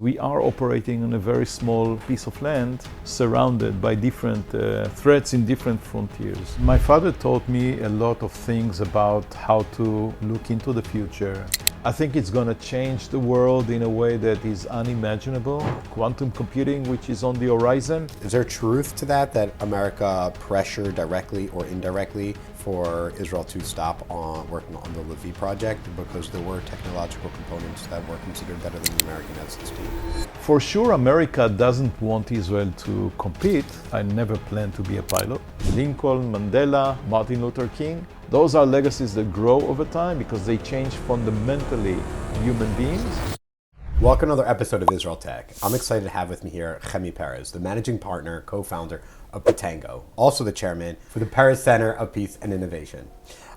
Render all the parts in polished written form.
We are operating on a very small piece of land surrounded by different threats in different frontiers. My father taught me a lot of things about how to look into the future. I think it's going to change the world in a way that is unimaginable. Quantum computing, which is on the horizon. Is there truth to that America pressured directly or indirectly for Israel to stop working on the Lavi project because there were technological components that were considered better than the American F-16? For sure, America doesn't want Israel to compete. I never planned to be a pilot. Lincoln, Mandela, Martin Luther King, those are legacies that grow over time because they change fundamentally human beings. Welcome to another episode of IsraelTech. I'm excited to have with me here Chemi Peres, the managing partner, co-founder of Pitango, also the chairman for the Peres Center of Peace and Innovation.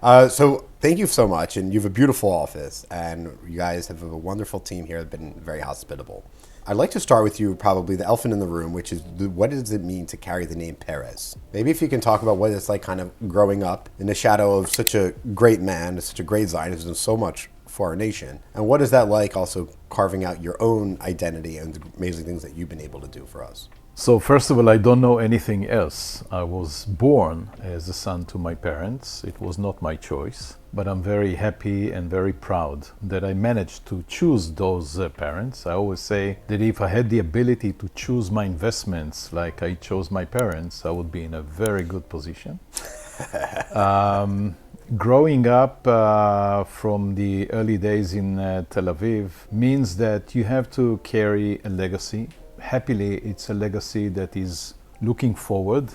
So thank you so much, and you have a beautiful office, and you guys have a wonderful team here that have been very hospitable. I'd like to start with you, probably the elephant in the room, which is what does it mean to carry the name Peres? Maybe if you can talk about what it's like kind of growing up in the shadow of such a great man, such a great Zionist, and so much for our nation. And what is that like also carving out your own identity and the amazing things that you've been able to do for us? So first of all, I don't know anything else. I was born as a son to my parents. It was not my choice, but I'm very happy and very proud that I managed to choose those parents. I always say that if I had the ability to choose my investments like I chose my parents, I would be in a very good position. Growing up from the early days in Tel Aviv means that you have to carry a legacy. Happily, it's a legacy that is looking forward.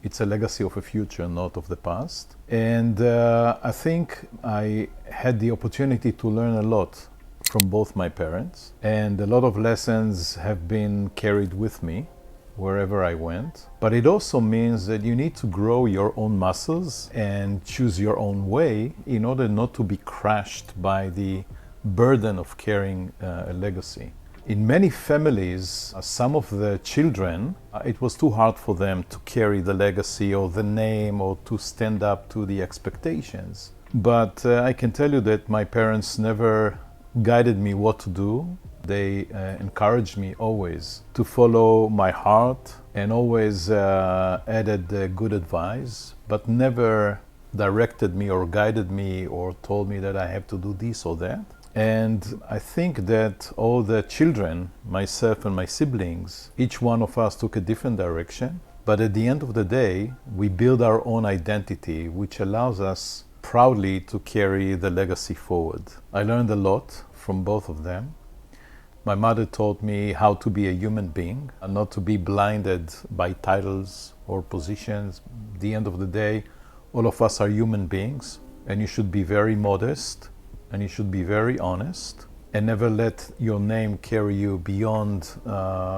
It's a legacy of a future, not of the past. And I think I had the opportunity to learn a lot from both my parents. And a lot of lessons have been carried with me wherever I went. But it also means that you need to grow your own muscles and choose your own way in order not to be crushed by the burden of carrying a legacy. In many families, some of the children, it was too hard for them to carry the legacy or the name or to stand up to the expectations. But I can tell you that my parents never guided me what to do. They encouraged me always to follow my heart and always added good advice, but never directed me or guided me or told me that I have to do this or that. And I think that all the children, myself and my siblings, each one of us took a different direction. But at the end of the day, we build our own identity, which allows us proudly to carry the legacy forward. I learned a lot from both of them. My mother taught me how to be a human being and not to be blinded by titles or positions. At the end of the day, all of us are human beings, and you should be very modest. And you should be very honest and never let your name carry you beyond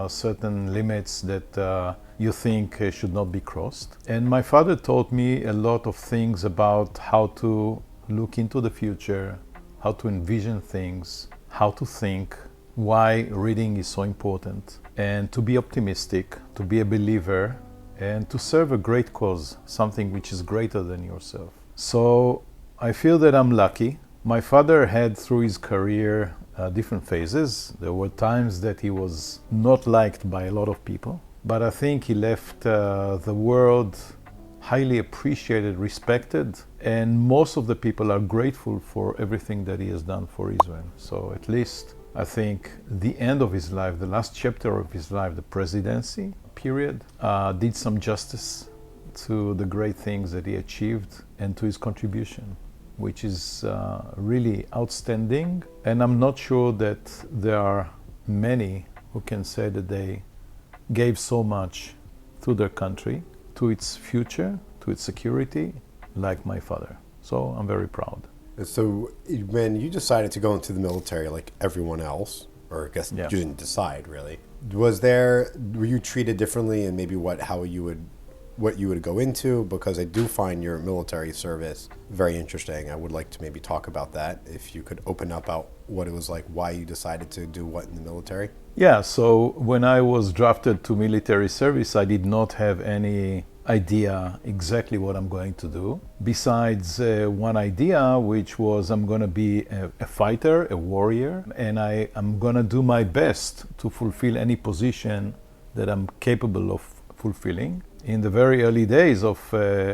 certain limits that you think should not be crossed. And my father taught me a lot of things about how to look into the future, how to envision things, how to think, why reading is so important, and to be optimistic, to be a believer, and to serve a great cause, something which is greater than yourself. So I feel that I'm lucky. My father had through his career different phases. There were times that he was not liked by a lot of people, but I think he left the world highly appreciated, respected, and most of the people are grateful for everything that he has done for Israel. So at least I think the end of his life, the last chapter of his life, the presidency period, did some justice to the great things that he achieved and to his contribution, which is really outstanding. And I'm not sure that there are many who can say that they gave so much to their country, to its future, to its security, like my father. So I'm very proud. So when you decided to go into the military like everyone else, or I guess Yeah. you didn't decide really, were you treated differently, and maybe what you would go into? Because I do find your military service very interesting. I would like to maybe talk about that. If you could open up about what it was like, why you decided to do what in the military. Yeah, so when I was drafted to military service, I did not have any idea exactly what I'm going to do. Besides one idea, which was I'm going to be a fighter, a warrior, and I'm going to do my best to fulfill any position that I'm capable of fulfilling. In the very early days of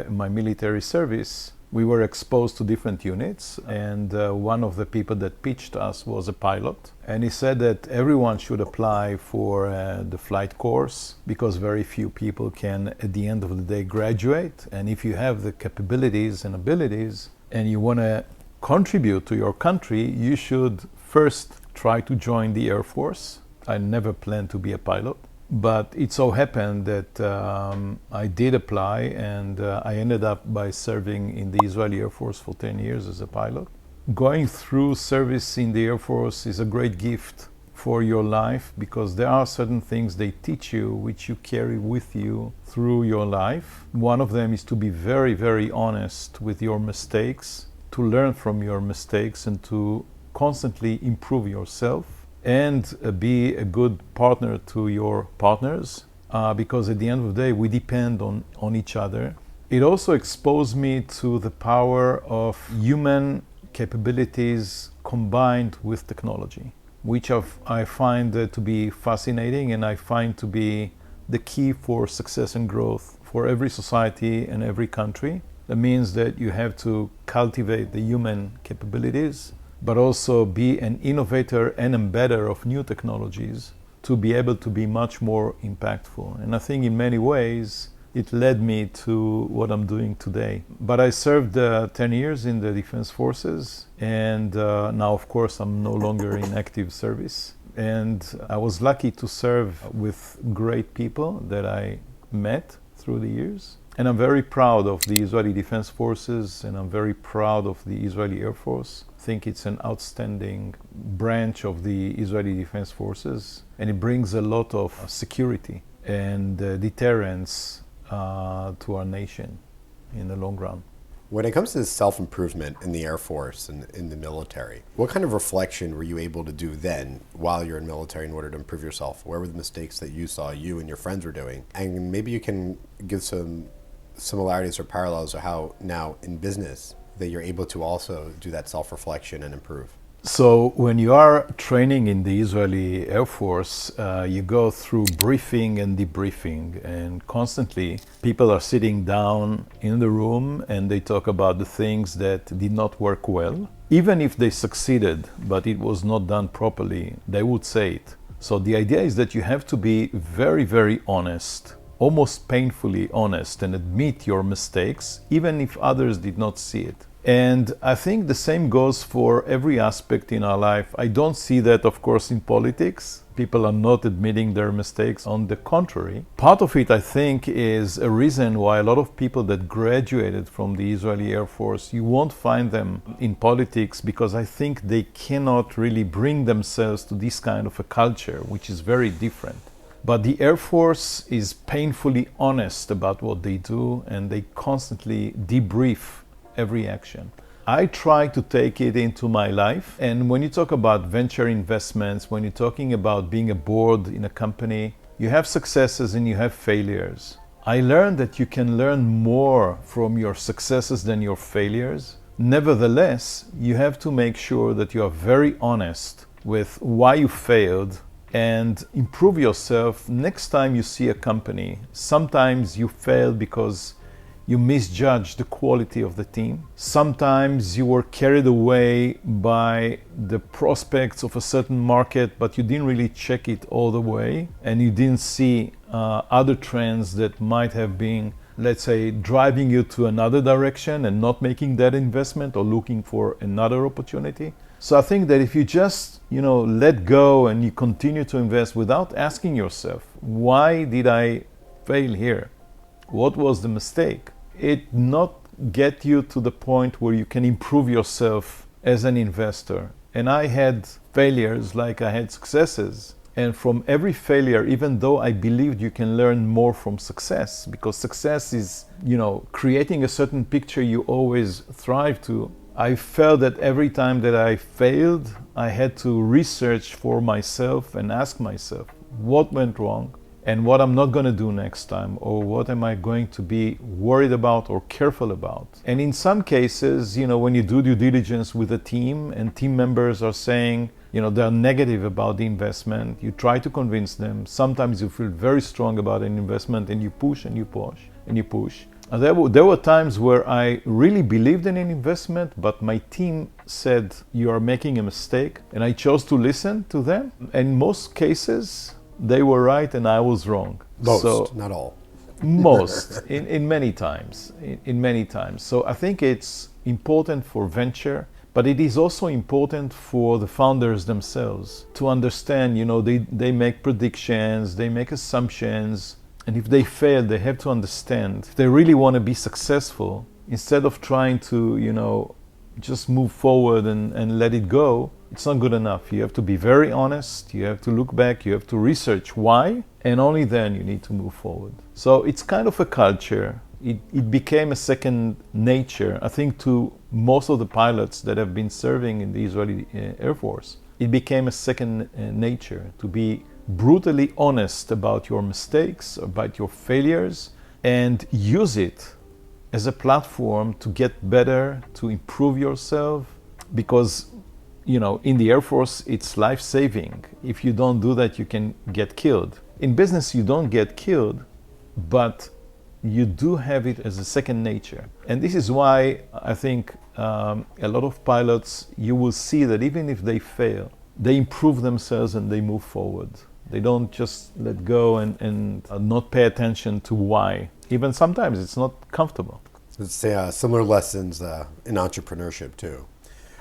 my military service, we were exposed to different units, and one of the people that pitched us was a pilot. And he said that everyone should apply for the flight course because very few people can, at the end of the day, graduate. And if you have the capabilities and abilities and you want to contribute to your country, you should first try to join the Air Force. I never planned to be a pilot. But it so happened that I did apply, and I ended up by serving in the Israeli Air Force for 10 years as a pilot. Going through service in the Air Force is a great gift for your life because there are certain things they teach you which you carry with you through your life. One of them is to be very, very honest with your mistakes, to learn from your mistakes and to constantly improve yourself. And be a good partner to your partners because at the end of the day, we depend on each other. It also exposed me to the power of human capabilities combined with technology, which I find to be fascinating and I find to be the key for success and growth for every society and every country. That means that you have to cultivate the human capabilities, but also be an innovator and embedder of new technologies to be able to be much more impactful. And I think in many ways, it led me to what I'm doing today. But I served 10 years in the Defense Forces, and now, of course, I'm no longer in active service. And I was lucky to serve with great people that I met through the years. And I'm very proud of the Israeli Defense Forces, and I'm very proud of the Israeli Air Force. I think it's an outstanding branch of the Israeli Defense Forces, and it brings a lot of security and deterrence to our nation in the long run. When it comes to self-improvement in the Air Force and in the military, what kind of reflection were you able to do then while you're in military in order to improve yourself? Where were the mistakes that you saw you and your friends were doing? And maybe you can give some similarities or parallels of how now in business that you're able to also do that self-reflection and improve. So when you are training in the Israeli Air Force, you go through briefing and debriefing, and constantly people are sitting down in the room and they talk about the things that did not work well. Even if they succeeded, but it was not done properly, they would say it. So the idea is that you have to be very, very honest, almost painfully honest, and admit your mistakes, even if others did not see it. And I think the same goes for every aspect in our life. I don't see that, of course, in politics. People are not admitting their mistakes. On the contrary, part of it, I think, is a reason why a lot of people that graduated from the Israeli Air Force, you won't find them in politics because I think they cannot really bring themselves to this kind of a culture, which is very different. But the Air Force is painfully honest about what they do, and they constantly debrief every action. I try to take it into my life. And when you talk about venture investments, when you're talking about being a board in a company, you have successes and you have failures. I learned that you can learn more from your successes than your failures. Nevertheless, you have to make sure that you are very honest with why you failed and improve yourself next time you see a company. Sometimes you fail because you misjudged the quality of the team. Sometimes you were carried away by the prospects of a certain market, but you didn't really check it all the way, and you didn't see other trends that might have been, let's say, driving you to another direction and not making that investment or looking for another opportunity. So I think that if you just, let go and you continue to invest without asking yourself, why did I fail here? What was the mistake? It not get you to the point where you can improve yourself as an investor. And I had failures like I had successes. And from every failure, even though I believed you can learn more from success, because success is, creating a certain picture you always thrive to, I felt that every time that I failed, I had to research for myself and ask myself what went wrong and what I'm not going to do next time, or what am I going to be worried about or careful about. And in some cases, when you do due diligence with a team and team members are saying, they're negative about the investment, you try to convince them. Sometimes you feel very strong about an investment and you push and you push and you push. And there were times where I really believed in an investment, but my team said, you are making a mistake, and I chose to listen to them. And in most cases, they were right and I was wrong. Most, not all. Most, in many times, in many times. So I think it's important for venture, but it is also important for the founders themselves to understand, they make predictions, they make assumptions, and if they fail, they have to understand. If they really want to be successful, instead of trying to, just move forward and let it go, it's not good enough. You have to be very honest, you have to look back, you have to research why, and only then you need to move forward. So it's kind of a culture. It became a second nature, I think, to most of the pilots that have been serving in the Israeli Air Force. It became a second nature to be brutally honest about your mistakes, about your failures, and use it as a platform to get better, to improve yourself, because in the Air Force, it's life-saving. If you don't do that, you can get killed. In business, you don't get killed, but you do have it as a second nature. And this is why I think a lot of pilots, you will see that even if they fail, they improve themselves and they move forward. They don't just let go and not pay attention to why. Even sometimes it's not comfortable. Let's say similar lessons in entrepreneurship too.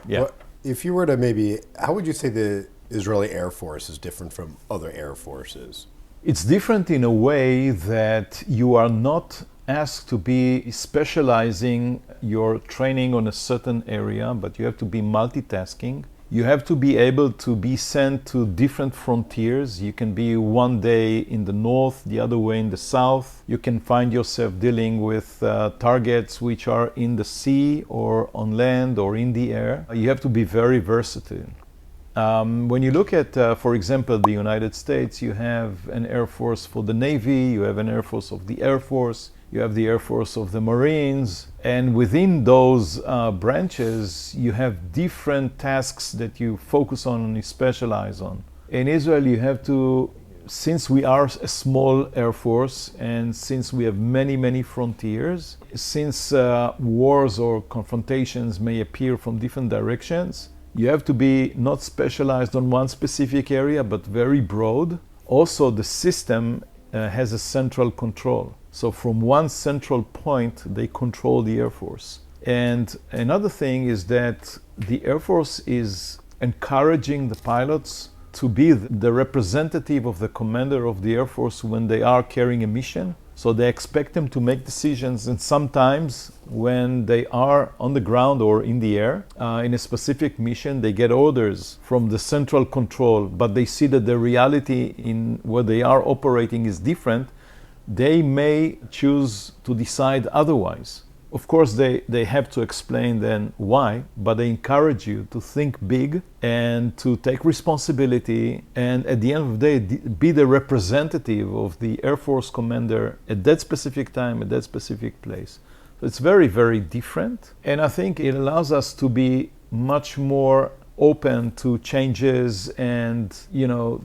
Yeah. If you were to how would you say the Israeli Air Force is different from other air forces? It's different in a way that you are not asked to be specializing your training on a certain area, but you have to be multitasking. You have to be able to be sent to different frontiers. You can be one day in the north, the other way in the south. You can find yourself dealing with targets which are in the sea or on land or in the air. You have to be very versatile. When you look at, for example, the United States, you have an Air Force for the Navy, you have an Air Force of the Air Force, you have the Air Force of the Marines, and within those branches, you have different tasks that you focus on and you specialize on. In Israel, you have to, since we are a small Air Force and since we have many, many frontiers, since wars or confrontations may appear from different directions, you have to be not specialized on one specific area, but very broad. Also, the system has a central control. So from one central point, they control the Air Force. And another thing is that the Air Force is encouraging the pilots to be the representative of the commander of the Air Force when they are carrying a mission. So they expect them to make decisions, and sometimes when they are on the ground or in the air in a specific mission, they get orders from the central control, but they see that the reality in where they are operating is different. They may choose to decide otherwise. Of course, they have to explain then why, but they encourage you to think big and to take responsibility, and at the end of the day, be the representative of the Air Force commander at that specific time, at that specific place. So it's very, very different. And I think it allows us to be much more open to changes and,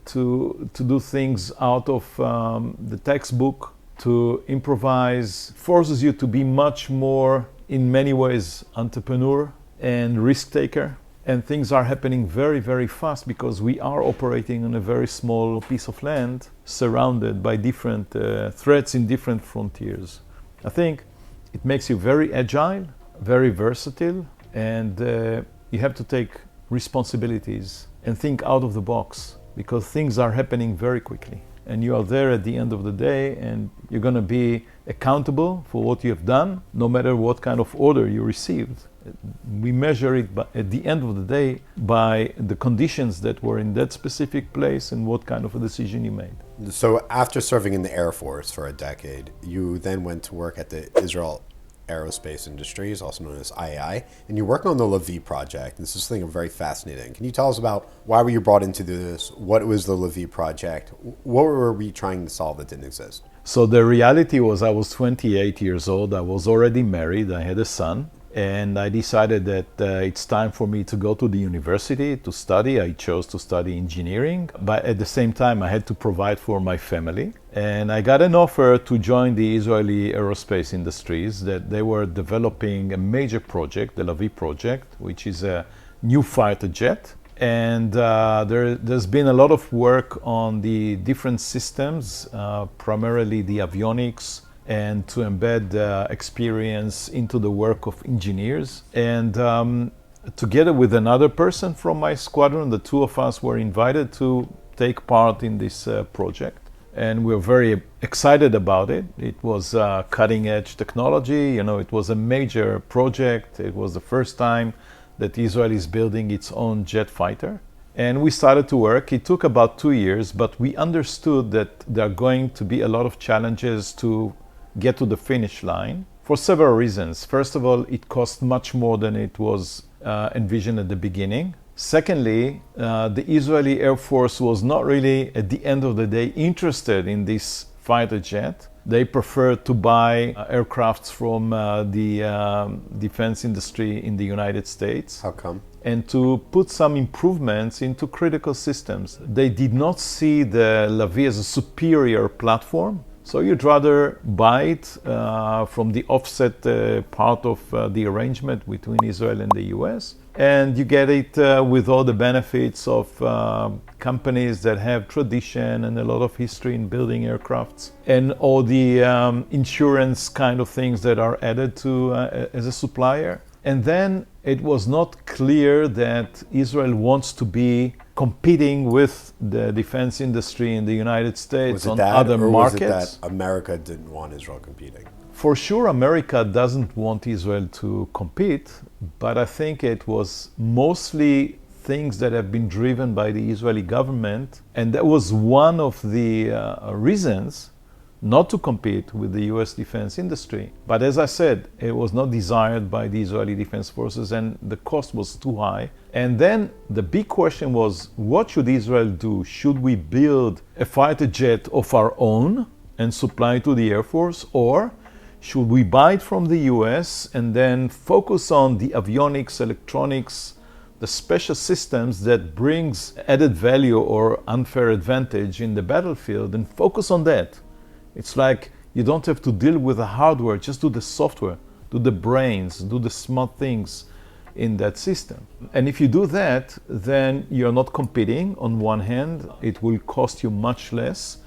to do things out of the textbook, to improvise, forces you to be much more, in many ways, entrepreneur and risk taker. And things are happening very, very fast because we are operating on a very small piece of land surrounded by different threats in different frontiers. I think it makes you very agile, very versatile, and you have to take responsibilities and think out of the box because things are happening very quickly. And you are there at the end of the day, and you're going to be accountable for what you have done, no matter what kind of order you received. We measure it at the end of the day by the conditions that were in that specific place and what kind of a decision you made. So after serving in the Air Force for a decade, you then went to work at the Israel Aerospace Industries, also known as IAI, and you're working on the Lavi project. This is something very fascinating. Can you tell us about why were you brought into this? What was the Lavi project? What were we trying to solve that didn't exist? So the reality was I was 28 years old. I was already married. I had a son. And I decided that it's time for me to go to the university to study. I chose to study engineering, but at the same time I had to provide for my family. And I got an offer to join the Israeli aerospace industries, that they were developing a major project, the Lavi project, which is a new fighter jet. And there's been a lot of work on the different systems, primarily the avionics, and to embed experience into the work of engineers. And together with another person from my squadron, the two of us were invited to take part in this project. And we were very excited about it. It was cutting edge technology. You know, it was a major project. It was the first time that Israel is building its own jet fighter. And we started to work. It took about 2 years, but we understood that there are going to be a lot of challenges to get to the finish line for several reasons. First of all, it cost much more than it was envisioned at the beginning. Secondly, the Israeli Air Force was not really, at the end of the day, interested in this fighter jet. They preferred to buy aircrafts from the defense industry in the United States. How come? And to put some improvements into critical systems. They did not see the Lavi as a superior platform. So you'd rather buy it from the offset part of the arrangement between Israel and the US. And you get it with all the benefits of companies that have tradition and a lot of history in building aircrafts, and all the insurance kind of things that are added to as a supplier. And then it was not clear that Israel wants to be competing with the defense industry in the United States on other markets. Was it that America didn't want Israel competing? For sure, America doesn't want Israel to compete, but I think it was mostly things that have been driven by the Israeli government, and that was one of the reasons not to compete with the US defense industry. But as I said, it was not desired by the Israeli Defense Forces, and the cost was too high. And then the big question was, what should Israel do? Should we build a fighter jet of our own and supply it to the Air Force, or should we buy it from the US and then focus on the avionics, electronics, the special systems that brings added value or unfair advantage in the battlefield, and focus on that? It's like you don't have to deal with the hardware, just do the software, do the brains, do the smart things in that system. And if you do that, then you're not competing on one hand, it will cost you much less,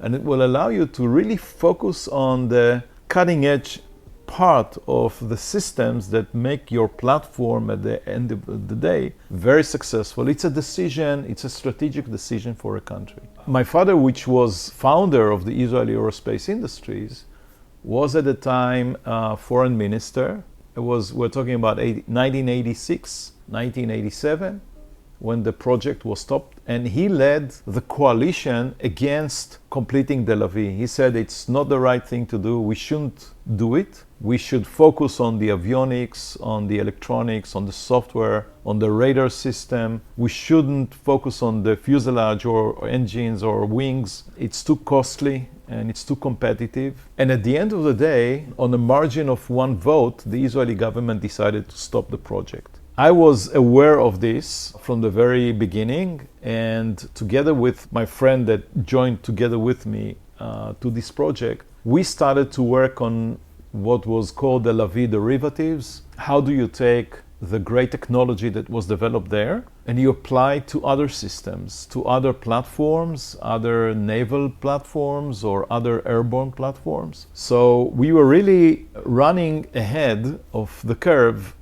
and it will allow you to really focus on the cutting edge part of the systems that make your platform at the end of the day very successful. It's a decision, it's a strategic decision for a country. My father, which was founder of the Israeli aerospace industries, was at the time foreign minister. We're talking about 1986, 1987, when the project was stopped, and he led the coalition against completing the Lavi. He said it's not the right thing to do, we shouldn't do it. We should focus on the avionics, on the electronics, on the software, on the radar system. We shouldn't focus on the fuselage or engines or wings. It's too costly and it's too competitive. And at the end of the day, on a margin of one vote, the Israeli government decided to stop the project. I was aware of this from the very beginning, and together with my friend that joined together with me to this project, we started to work on what was called the Lavi derivatives. How do you take the great technology that was developed there and you apply it to other systems, to other platforms, other naval platforms or other airborne platforms? So we were really running ahead of the curve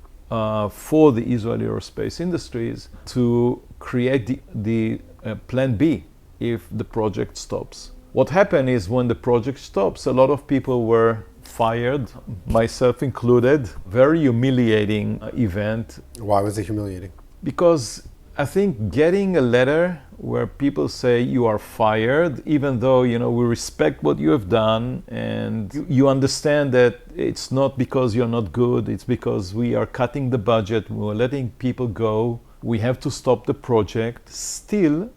for the Israeli aerospace industries to create the plan B if the project stops. What happened is when the project stops, a lot of people were fired, myself included. Very humiliating event. Why was it humiliating? Because I think getting a letter where people say you are fired, even though, we respect what you have done, and you understand that it's not because you're not good, it's because we are cutting the budget, we're letting people go, we have to stop the project. Still,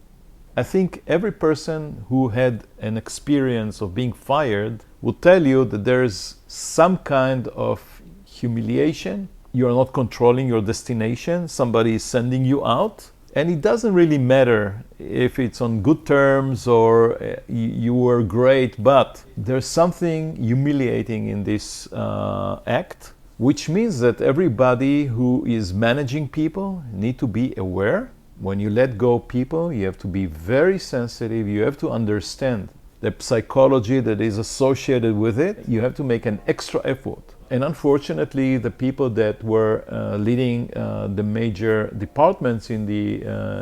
I think every person who had an experience of being fired will tell you that there's some kind of humiliation. You're not controlling your destination. Somebody is sending you out. And it doesn't really matter if it's on good terms or you were great, but there's something humiliating in this act, which means that everybody who is managing people need to be aware. When you let go people, you have to be very sensitive. You have to understand the psychology that is associated with it. You have to make an extra effort. And unfortunately, the people that were leading the major departments in the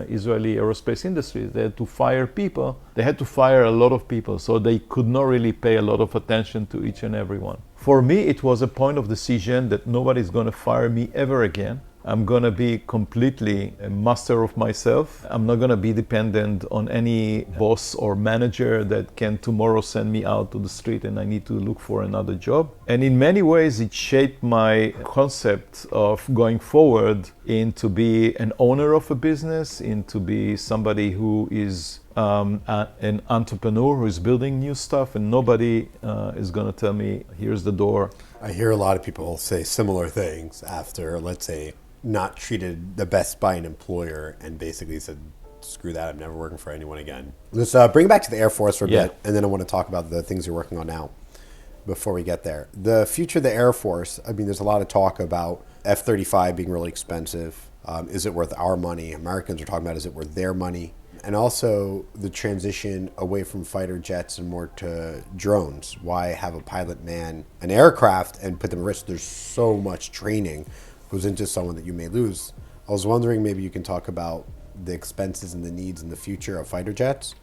Israeli aerospace industry, they had to fire people. They had to fire a lot of people, so they could not really pay a lot of attention to each and every one. For me, it was a point of decision that nobody's going to fire me ever again. I'm going to be completely a master of myself. I'm not going to be dependent on any boss or manager that can tomorrow send me out to the street and I need to look for another job. And in many ways, it shaped my concept of going forward into be an owner of a business, into be somebody who is an entrepreneur who is building new stuff, and nobody is going to tell me, here's the door. I hear a lot of people say similar things after, let's say, not treated the best by an employer and basically said, screw that, I'm never working for anyone again. Let's bring it back to the Air Force for a bit, and then I want to talk about the things you're working on now before we get there. The future of the Air Force, I mean, there's a lot of talk about F-35 being really expensive. Is it worth our money? Americans are talking about, is it worth their money? And also the transition away from fighter jets and more to drones. Why have a pilot man an aircraft and put them at risk? There's so much training goes into someone that you may lose. I was wondering, maybe you can talk about the expenses and the needs in the future of fighter jets.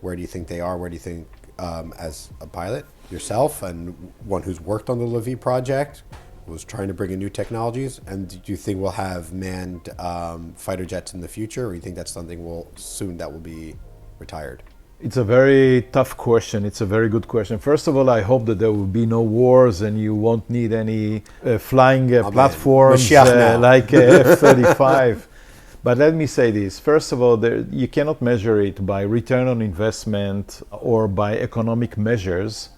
Where do you think they are? Where do you think, as a pilot yourself and one who's worked on the Lavi project, was trying to bring in new technologies, and do you think we'll have manned fighter jets in the future, or do you think that's something that will be retired? It's a very tough question. It's a very good question. First of all, I hope that there will be no wars and you won't need any flying platforms like F-35. But let me say this. First of all, you cannot measure it by return on investment or by economic measures,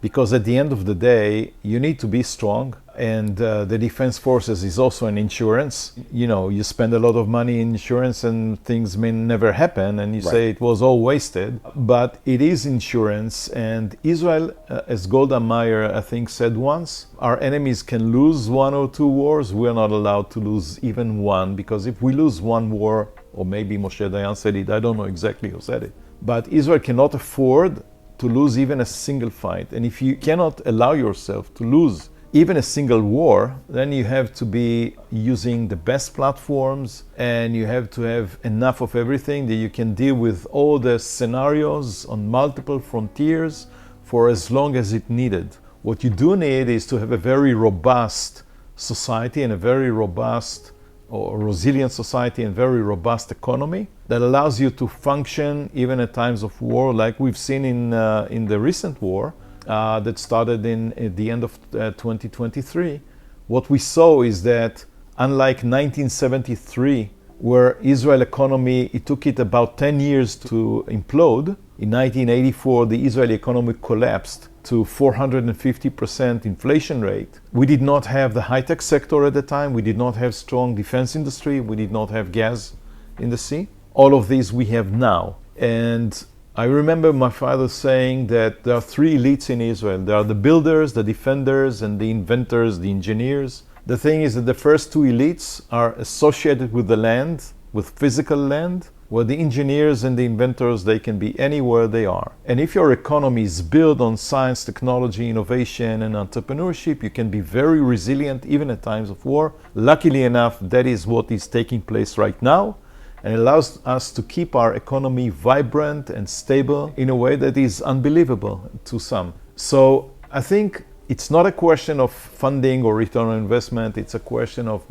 because at the end of the day, you need to be strong. And the Defense Forces is also an insurance. You spend a lot of money in insurance and things may never happen, and you say it was all wasted. But it is insurance, and Israel, as Golda Meir, I think, said once, our enemies can lose 1 or 2 wars. We're not allowed to lose even one, because if we lose one war, or maybe Moshe Dayan said it, I don't know exactly who said it, but Israel cannot afford to lose even a single fight. And if you cannot allow yourself to lose even a single war, then you have to be using the best platforms, and you have to have enough of everything that you can deal with all the scenarios on multiple frontiers for as long as it needed. What you do need is to have a very robust society and a very robust or resilient society and very robust economy that allows you to function even at times of war, like we've seen in the recent war that started at the end of 2023. What we saw is that, unlike 1973, where Israel economy, it took it about 10 years to implode. In 1984, the Israeli economy collapsed to 450% inflation rate. We did not have the high-tech sector at the time. We did not have strong defense industry. We did not have gas in the sea. All of these we have now. And I remember my father saying that there are 3 elites in Israel. There are the builders, the defenders, and the inventors, the engineers. The thing is that the first 2 elites are associated with the land, with physical land, where the engineers and the inventors, they can be anywhere they are. And if your economy is built on science, technology, innovation, and entrepreneurship, you can be very resilient even at times of war. Luckily enough, that is what is taking place right now. And it allows us to keep our economy vibrant and stable in a way that is unbelievable to some. So I think it's not a question of funding or return on investment. It's a question of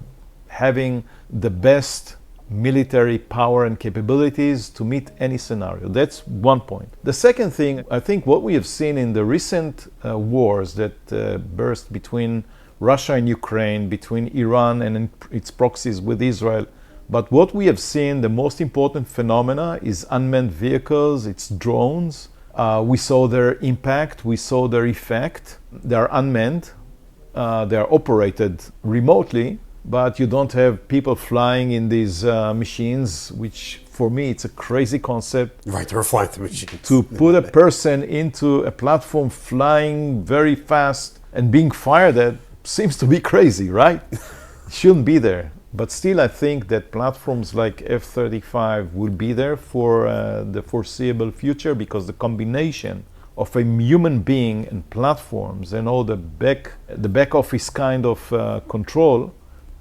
having the best military power and capabilities to meet any scenario. That's one point. The second thing, I think what we have seen in the recent wars that burst between Russia and Ukraine, between Iran and its proxies with Israel, but what we have seen, the most important phenomena is unmanned vehicles, it's drones. We saw their impact, we saw their effect. They are unmanned, they are operated remotely, but you don't have people flying in these machines, which for me it's a crazy concept. Right, they're flying the machines. To put a person into a platform flying very fast and being fired at seems to be crazy, right? Shouldn't be there. But still, I think that platforms like F-35 will be there for the foreseeable future, because the combination of a human being and platforms and all the back office kind of control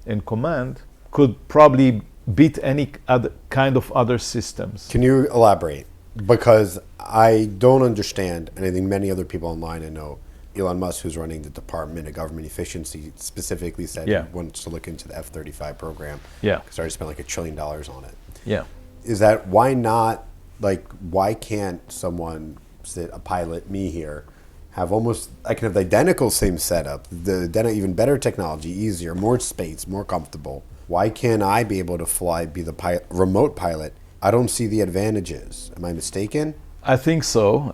and command could probably beat any other kind of other systems. Can you elaborate? Because I don't understand, and I think many other people online I know, Elon Musk, who's running the Department of Government Efficiency, specifically said he wants to look into the F-35 program. Yeah. Because I already spent like $1 trillion on it. Yeah. Is that, why not, like, why can't someone, sit a pilot, me here, have almost, I can have the identical same setup, even better technology, easier, more space, more comfortable. Why can't I be able to fly, be the remote pilot? I don't see the advantages. Am I mistaken? I think so.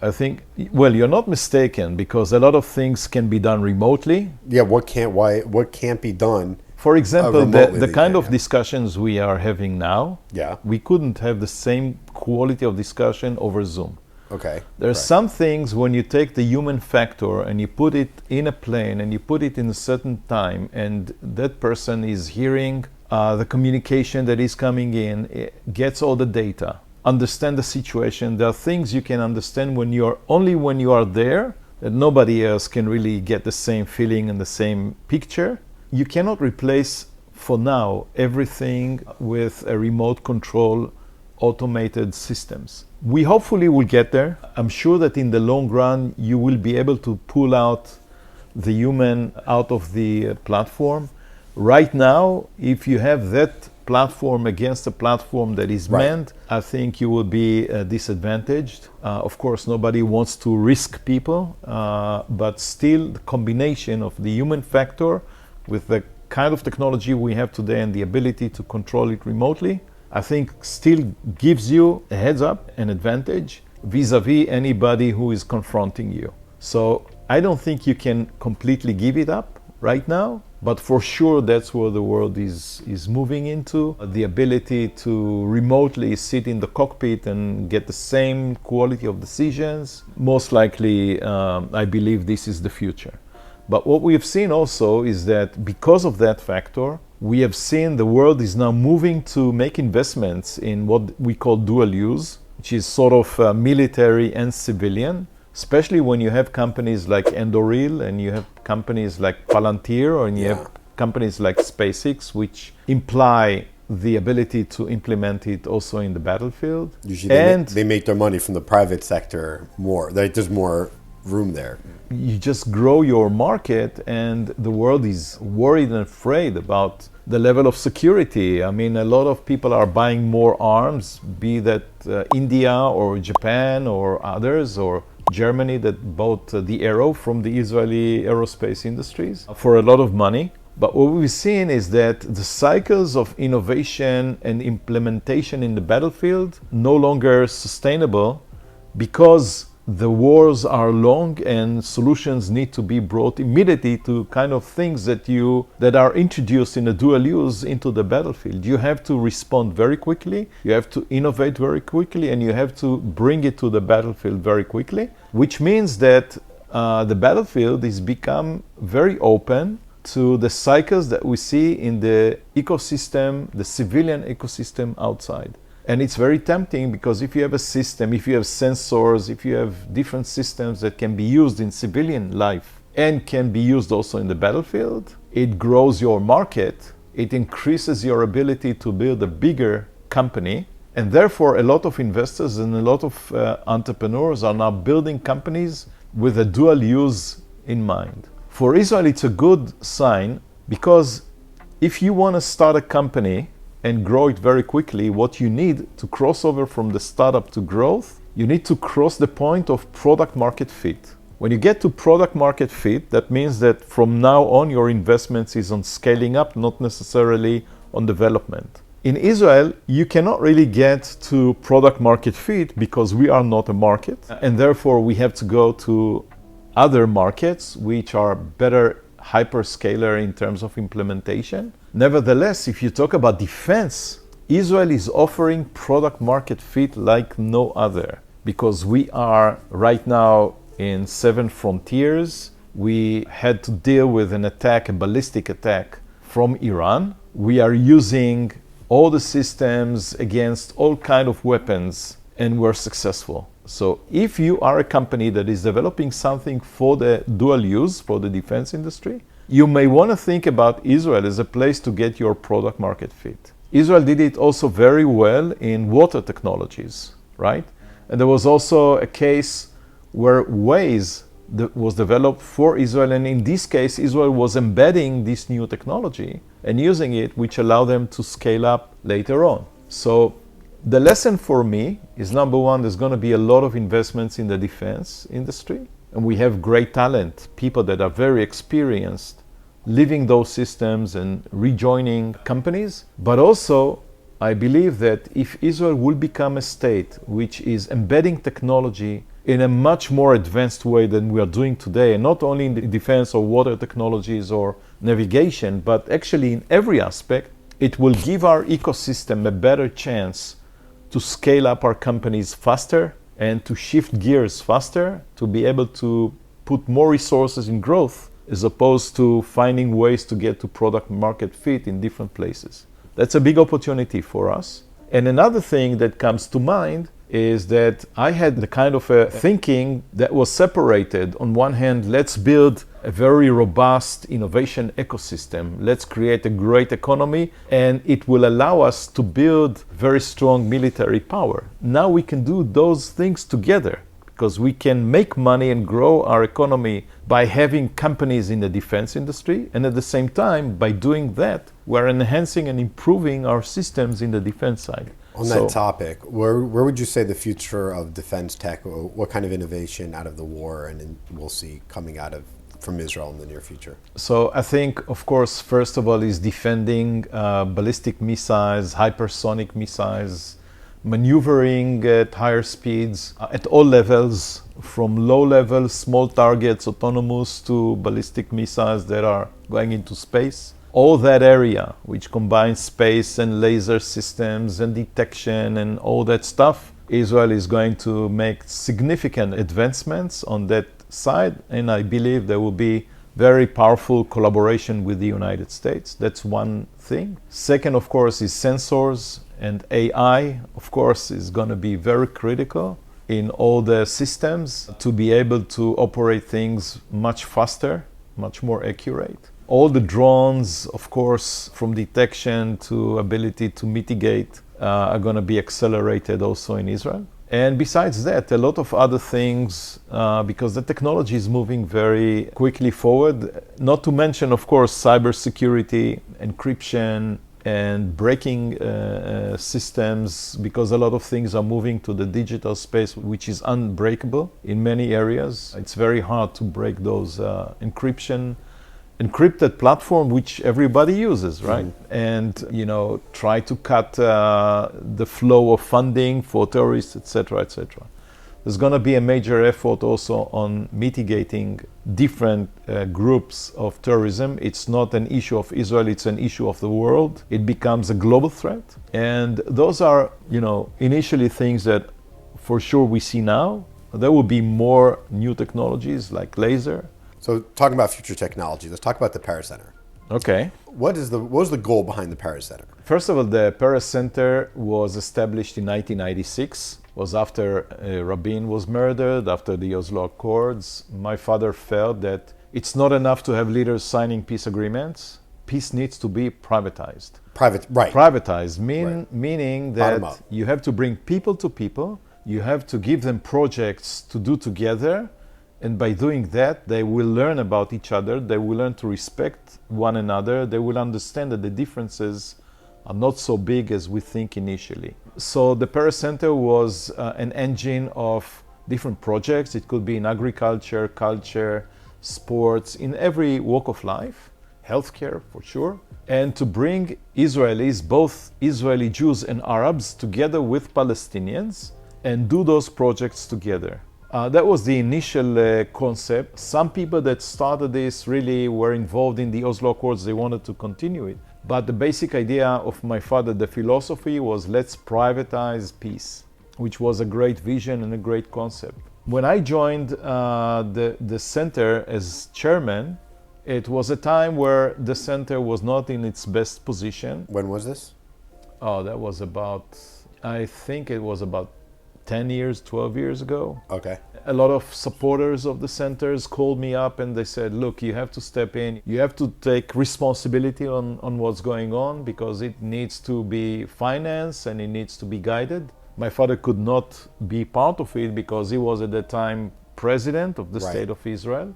Well, you're not mistaken, because a lot of things can be done remotely. Yeah, what can't be done? For example, the kind of discussions we are having now, we couldn't have the same quality of discussion over Zoom. Okay. There are some things when you take the human factor and you put it in a plane and you put it in a certain time, and that person is hearing the communication that is coming in, gets all the data, understand the situation. There are things you can understand when you are there, that nobody else can really get the same feeling and the same picture. You cannot replace, for now, everything with a remote control automated systems. We hopefully will get there. I'm sure that in the long run, you will be able to pull out the human out of the platform. Right now, if you have that platform against a platform that is manned, I think you will be disadvantaged. Of course, nobody wants to risk people, but still the combination of the human factor with the kind of technology we have today and the ability to control it remotely, I think still gives you a heads up, an advantage vis-a-vis anybody who is confronting you. So I don't think you can completely give it up right now, but for sure that's where the world is moving into. The ability to remotely sit in the cockpit and get the same quality of decisions. Most likely, I believe this is the future. But what we have seen also is that because of that factor, we have seen the world is now moving to make investments in what we call dual use, which is sort of military and civilian, especially when you have companies like Endoril and you have companies like Palantir, and you have companies like SpaceX, which imply the ability to implement it also in the battlefield. Usually they make their money from the private sector more. There's more room there. You just grow your market, and the world is worried and afraid about the level of security. I mean, a lot of people are buying more arms, be that India or Japan or others, or Germany that bought the Arrow from the Israeli aerospace industries for a lot of money. But what we've seen is that the cycles of innovation and implementation in the battlefield no longer sustainable, because the wars are long and solutions need to be brought immediately to kind of things that are introduced in a dual use into the battlefield. You have to respond very quickly, you have to innovate very quickly, and you have to bring it to the battlefield very quickly, which means that the battlefield has become very open to the cycles that we see in the ecosystem, the civilian ecosystem outside. And it's very tempting, because if you have a system, if you have sensors, if you have different systems that can be used in civilian life and can be used also in the battlefield, it grows your market, it increases your ability to build a bigger company. And therefore, a lot of investors and a lot of entrepreneurs are now building companies with a dual use in mind. For Israel, it's a good sign, because if you want to start a company and grow it very quickly, what you need to cross over from the startup to growth, you need to cross the point of product market fit. When you get to product market fit, that means that from now on your investments is on scaling up, not necessarily on development. In Israel, you cannot really get to product market fit because we are not a market, and therefore we have to go to other markets which are better hyperscaler in terms of implementation. Nevertheless, if you talk about defense, Israel is offering product market fit like no other, because we are right now in 7 frontiers. We had to deal with an attack, a ballistic attack from Iran. We are using all the systems against all kind of weapons, and we're successful. So if you are a company that is developing something for the dual use, for the defense industry, you may want to think about Israel as a place to get your product market fit. Israel did it also very well in water technologies, right? And there was also a case where Waze was developed for Israel, and in this case, Israel was embedding this new technology and using it, which allowed them to scale up later on. So the lesson for me is, number one, there's going to be a lot of investments in the defense industry, and we have great talent, people that are very experienced leaving those systems and rejoining companies. But also, I believe that if Israel will become a state which is embedding technology in a much more advanced way than we are doing today, and not only in the defense or water technologies or navigation, but actually in every aspect, it will give our ecosystem a better chance to scale up our companies faster and to shift gears faster, to be able to put more resources in growth as opposed to finding ways to get to product market fit in different places. That's a big opportunity for us. And another thing that comes to mind is that I had the kind of a thinking that was separated. On one hand, let's build a very robust innovation ecosystem. Let's create a great economy, and it will allow us to build very strong military power. Now we can do those things together, because we can make money and grow our economy by having companies in the defense industry, and at the same time, by doing that, we're enhancing and improving our systems in the defense side. On that topic, where would you say the future of defense tech, or what kind of innovation out of the war and we'll see coming out of from Israel in the near future? So I think, of course, first of all, is defending ballistic missiles, hypersonic missiles, maneuvering at higher speeds at all levels, from low level, small targets, autonomous, to ballistic missiles that are going into space. All that area, which combines space and laser systems and detection and all that stuff, Israel is going to make significant advancements on that side, and I believe there will be very powerful collaboration with the United States. That's one thing. Second, of course, is sensors, and AI, of course, is going to be very critical in all the systems to be able to operate things much faster, much more accurate. All the drones, of course, from detection to ability to mitigate, are going to be accelerated also in Israel. And besides that, a lot of other things, because the technology is moving very quickly forward. Not to mention, of course, cybersecurity, encryption, and breaking systems, because a lot of things are moving to the digital space, which is unbreakable in many areas. It's very hard to break those encrypted platform which everybody uses, right? Mm-hmm. And try to cut the flow of funding for terrorists, etc., etc. There's going to be a major effort also on mitigating different groups of terrorism. It's not an issue of Israel, it's an issue of the world. It becomes a global threat. And those are, initially things that for sure we see now. There will be more new technologies like laser. So talking about future technology, let's talk about the Peres Center. Okay. What was the goal behind the Peres Center? First of all, the Peres Center was established in 1996. It was after Rabin was murdered, after the Oslo Accords. My father felt that it's not enough to have leaders signing peace agreements. Peace needs to be privatized. Privatized, meaning that you have to bring people to people. You have to give them projects to do together. And by doing that, they will learn about each other. They will learn to respect one another. They will understand that the differences are not so big as we think initially. So the Peres Center was an engine of different projects. It could be in agriculture, culture, sports, in every walk of life, healthcare for sure, and to bring Israelis, both Israeli Jews and Arabs, together with Palestinians and do those projects together. That was the initial concept. Some people that started this really were involved in the Oslo Accords. They wanted to continue it. But the basic idea of my father, the philosophy, was let's privatize peace, which was a great vision and a great concept. When I joined the center as chairman, it was a time where the center was not in its best position. When was this? Oh, that was I think it was about 10 years, 12 years ago. Okay. A lot of supporters of the centers called me up and they said, look, you have to step in. You have to take responsibility on what's going on because it needs to be financed and it needs to be guided. My father could not be part of it because he was at that time president of the State of Israel.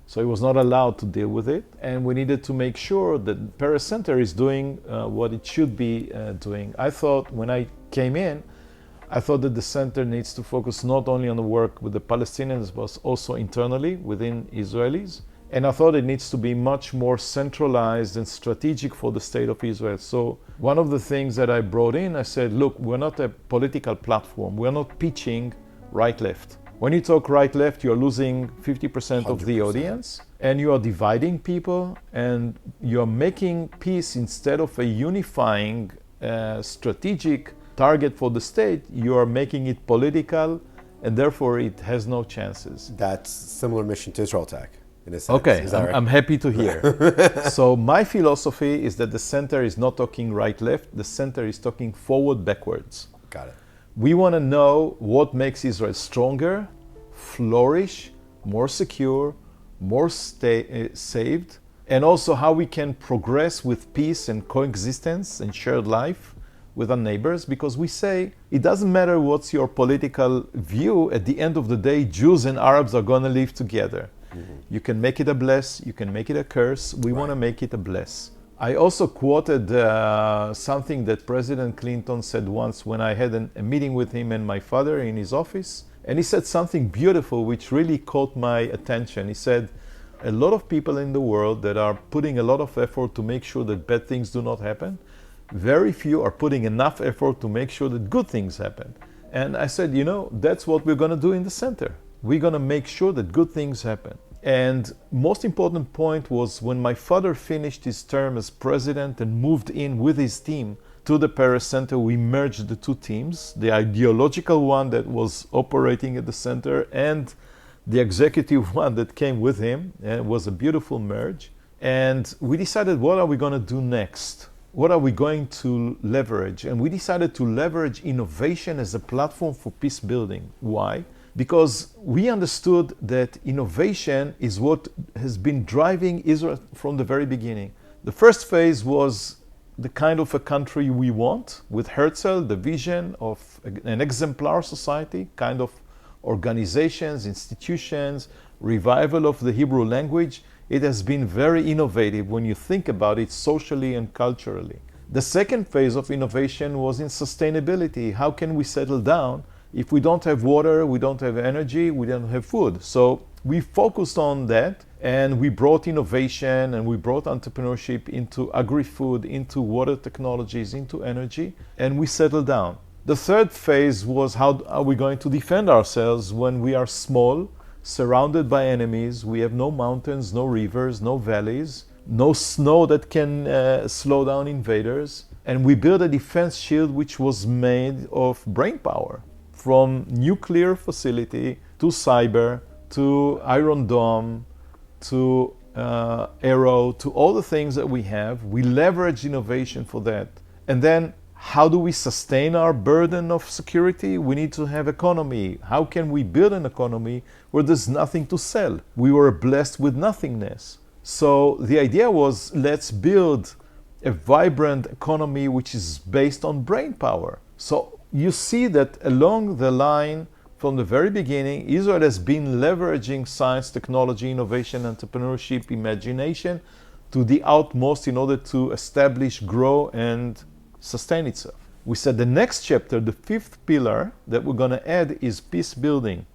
So he was not allowed to deal with it. And we needed to make sure that Peres Center is doing what it should be doing. I thought when I came in, I thought that the center needs to focus not only on the work with the Palestinians, but also internally within Israelis. And I thought it needs to be much more centralized and strategic for the state of Israel. So one of the things that I brought in, I said, look, we're not a political platform. We're not pitching right-left. When you talk right-left, you're losing 50% of the audience and you are dividing people and you're making peace instead of a unifying strategic target for the state, you are making it political and therefore it has no chances. That's similar mission to IsraelTech in a sense. Okay, Is that right? I'm happy to hear. So my philosophy is that the center is not talking right-left, the center is talking forward-backwards. Got it. We want to know what makes Israel stronger, flourish, more secure, more saved, and also how we can progress with peace and coexistence and shared life with our neighbors, because we say it doesn't matter what's your political view, at the end of the day, Jews and Arabs are going to live together. Mm-hmm. You can make it a bless, you can make it a curse. We want to make it a bless. I also quoted something that President Clinton said once when I had a meeting with him and my father in his office. And he said something beautiful which really caught my attention. He said, a lot of people in the world that are putting a lot of effort to make sure that bad things do not happen, very few are putting enough effort to make sure that good things happen. And I said, that's what we're going to do in the center. We're going to make sure that good things happen. And most important point was when my father finished his term as president and moved in with his team to the Peres Center, we merged the two teams, the ideological one that was operating at the center and the executive one that came with him. And it was a beautiful merge. And we decided, what are we going to do next? What are we going to leverage? And we decided to leverage innovation as a platform for peace building. Why? Because we understood that innovation is what has been driving Israel from the very beginning. The first phase was the kind of a country we want, with Herzl, the vision of an exemplar society, kind of organizations, institutions, revival of the Hebrew language. It has been very innovative when you think about it socially and culturally. The second phase of innovation was in sustainability. How can we settle down if we don't have water, we don't have energy, we don't have food? So we focused on that and we brought innovation and we brought entrepreneurship into agri-food, into water technologies, into energy, and we settled down. The third phase was how are we going to defend ourselves when we are small, surrounded by enemies, we have no mountains, no rivers, no valleys, no snow that can slow down invaders. And we built a defense shield which was made of brain power, from nuclear facility to cyber, to Iron Dome, to Arrow, to all the things that we have. We leverage innovation for that. And then how do we sustain our burden of security? We need to have economy. How can we build an economy where there's nothing to sell? We were blessed with nothingness. So the idea was, let's build a vibrant economy which is based on brain power. So you see that along the line, from the very beginning, Israel has been leveraging science, technology, innovation, entrepreneurship, imagination to the utmost in order to establish, grow, and sustain itself. We said the next chapter, the fifth pillar that we're going to add is peace building.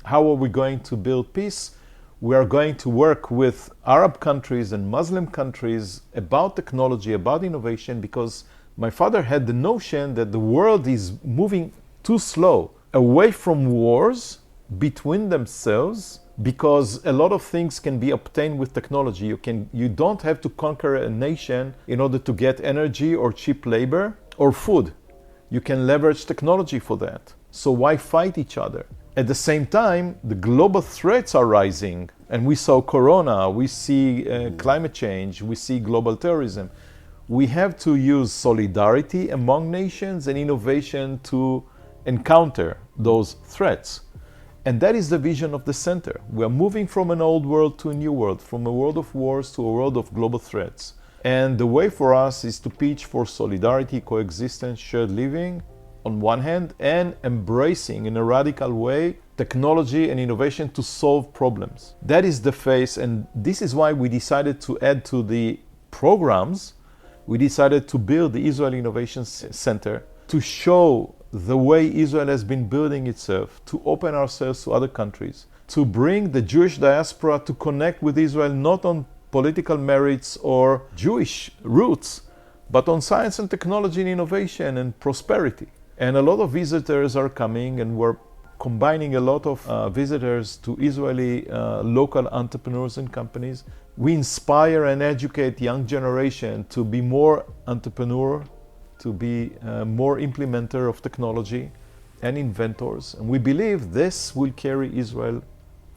How are we going to build peace? We are going to work with Arab countries and Muslim countries about technology, about innovation, because my father had the notion that the world is moving too slow away from wars between themselves, because a lot of things can be obtained with technology. You don't have to conquer a nation in order to get energy or cheap labor or food. You can leverage technology for that. So why fight each other? At the same time, the global threats are rising, and we saw Corona, we see climate change, we see global terrorism. We have to use solidarity among nations and innovation to encounter those threats. And that is the vision of the center. We are moving from an old world to a new world, from a world of wars to a world of global threats. And the way for us is to pitch for solidarity, coexistence, shared living on one hand, and embracing in a radical way technology and innovation to solve problems. That is the face, and this is why we decided to add to the programs, we decided to build the Israel Innovation Center to show the way Israel has been building itself, to open ourselves to other countries, to bring the Jewish diaspora to connect with Israel not on political merits or Jewish roots, but on science and technology and innovation and prosperity. And a lot of visitors are coming, and we're combining a lot of visitors to Israeli local entrepreneurs and companies. We inspire and educate young generation to be more entrepreneur, to be more implementer of technology and inventors. And we believe this will carry Israel